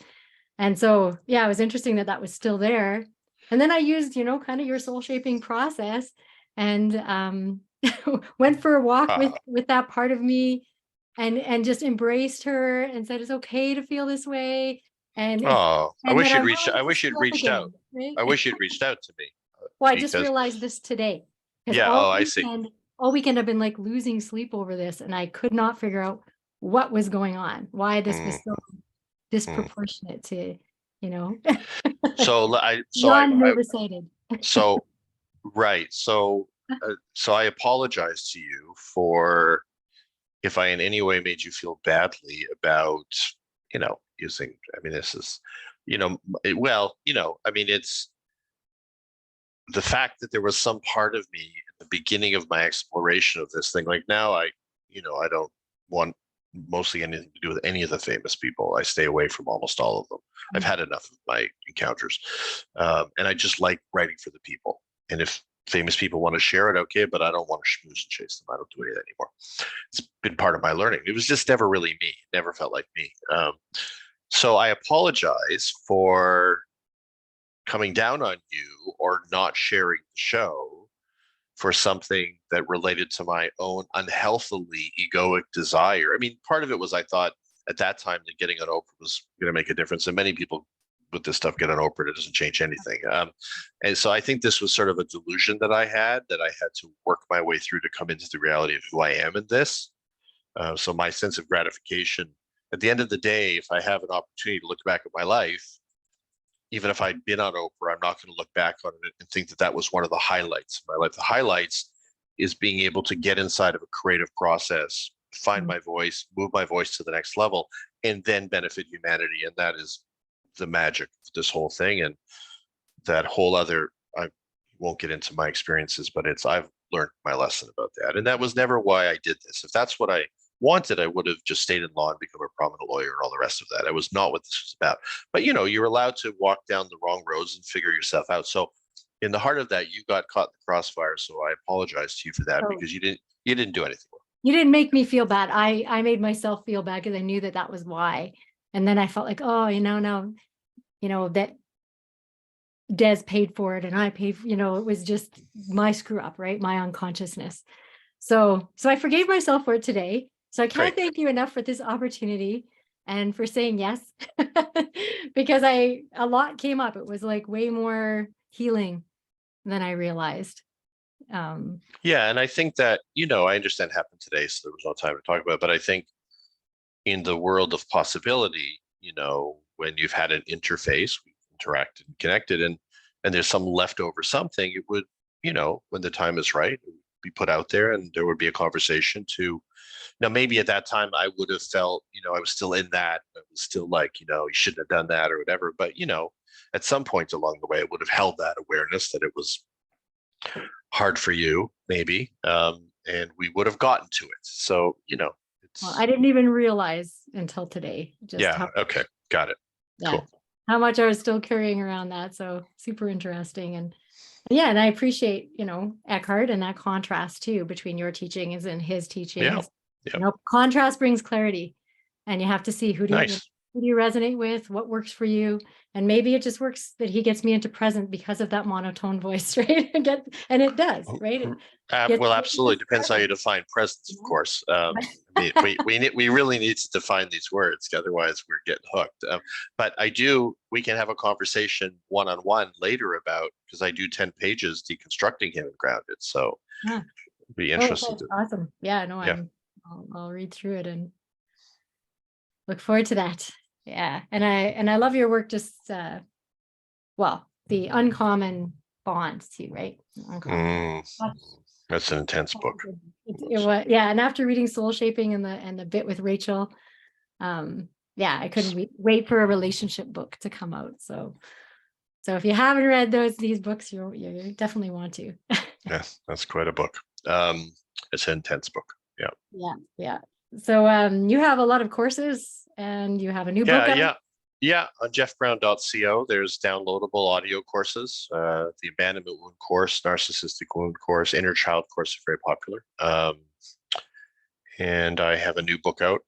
Speaker 1: And so, yeah, it was interesting that was still there. And then I used, kind of your soul shaping process, and went for a walk with that part of me, and just embraced her and said, it's okay to feel this way.
Speaker 2: I wish you'd reached out. I wish you'd reached out. Right? I wish you'd reached out to me.
Speaker 1: Well, I just realized this today.
Speaker 2: Yeah. I see.
Speaker 1: All weekend I've been like losing sleep over this, and I could not figure out what was going on, why this was so disproportionate to,
Speaker 2: So
Speaker 1: non-nervous-sided.
Speaker 2: Right. So I apologize to you for if I in any way made you feel badly about, using, this is, it's the fact that there was some part of me at the beginning of my exploration of this thing. Like now I don't want mostly anything to do with any of the famous people. I stay away from almost all of them. I've had enough of my encounters. And I just like writing for the people. And if famous people want to share it, okay, but I don't want to schmooze and chase them. I don't do any of that anymore. It's been part of my learning. It was just never really me. It never felt like me. So I apologize for coming down on you or not sharing the show for something that related to my own unhealthily egoic desire. Part of it was I thought at that time that getting on Oprah was going to make a difference. And many people with this stuff get on Oprah, it doesn't change anything. And so I think this was sort of a delusion that I had to work my way through to come into the reality of who I am in this. So my sense of gratification, at the end of the day, if I have an opportunity to look back at my life, even if I'd been on Oprah, I'm not going to look back on it and think that was one of the highlights of my life. The highlights is being able to get inside of a creative process, find my voice, move my voice to the next level, and then benefit humanity. And that is the magic of this whole thing. And that whole other, I won't get into my experiences, but I've learned my lesson about that. And that was never why I did this. If that's what I wanted, I would have just stayed in law and become a prominent lawyer and all the rest of that. That was not what this was about. But you're allowed to walk down the wrong roads and figure yourself out. So in the heart of that, you got caught in the crossfire. So I apologize to you for that,
Speaker 1: Oh.
Speaker 2: because you didn't do anything wrong.
Speaker 1: You didn't make me feel bad. I made myself feel bad because I knew that was why. And then I felt like, oh, no, that Des paid for it and I paid, it was just my screw up, right? My unconsciousness. So I forgave myself for it today. So I can't thank you enough for this opportunity and for saying yes, because a lot came up. It was like way more healing than I realized.
Speaker 2: Yeah. And I think that, I understand it happened today, so there was no time to talk about it, but I think in the world of possibility, when you've had an interface, we've interacted and connected, and there's some leftover something, it would, when the time is right, it would be put out there and there would be a conversation to, now maybe at that time I would have felt, I was still in that, I was still like, you shouldn't have done that or whatever, but at some point along the way, it would have held that awareness that it was hard for you, maybe, and we would have gotten to it. So,
Speaker 1: well, I didn't even realize until today.
Speaker 2: Okay, got it.
Speaker 1: Yeah,
Speaker 2: cool.
Speaker 1: How much I was still carrying around that. So super interesting. And and I appreciate, Eckhart and that contrast too between your teachings and his teachings.
Speaker 2: Yeah.
Speaker 1: Contrast brings clarity, and you have to see who do you resonate with, what works for you. And maybe it just works that he gets me into present because of that monotone voice, right? And it does, right?
Speaker 2: Well, absolutely. Depends how you define presence, of course. We really need to define these words, otherwise we're getting hooked. But we can have a conversation one-on-one later about, because I do 10 pages deconstructing him and grounded. So it'd be interesting.
Speaker 1: Awesome. Yeah, no, I'll read through it and look forward to that. Yeah. And I love your work, just the uncommon bonds too, right?
Speaker 2: That's an intense book.
Speaker 1: It was, and after reading Soulshaping and the bit with Rachel, I couldn't wait for a relationship book to come out. So if you haven't read these books, you definitely want to.
Speaker 2: Yes, that's quite a book. It's an intense book.
Speaker 1: Yeah. So you have a lot of courses and you have a new book out?
Speaker 2: Yeah, on jeffbrown.co, there's downloadable audio courses. The abandonment wound course, narcissistic wound course, inner child course are very popular. And I have a new book out,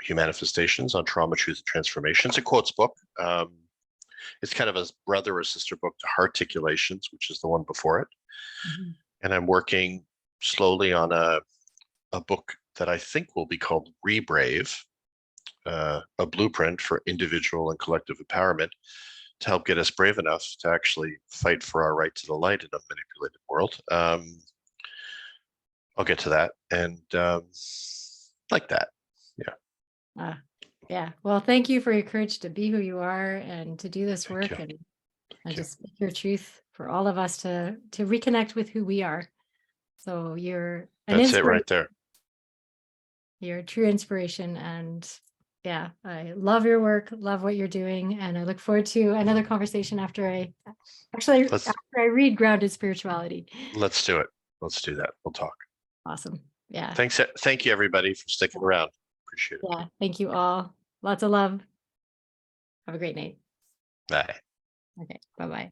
Speaker 2: Humanifestations on Trauma, Truth, and Transformation. It's a quotes book. It's kind of a brother or sister book to Hearticulations, which is the one before it. Mm-hmm. And I'm working slowly on a book that I think will be called Rebrave, a blueprint for individual and collective empowerment to help get us brave enough to actually fight for our right to the light in a manipulated world. I'll get to that. And like that.
Speaker 1: Yeah. Well, thank you for your courage to be who you are and to do this work and just speak your truth for all of us to reconnect with who we are. So that's it right there. You're a true inspiration, and I love your work, love what you're doing, and I look forward to another conversation after I read Grounded Spirituality. Let's do it. Let's do that. We'll talk. Awesome. Yeah. Thank you everybody for sticking around. Appreciate it. Yeah. Thank you all. Lots of love. Have a great night. Bye. Okay. Bye-bye.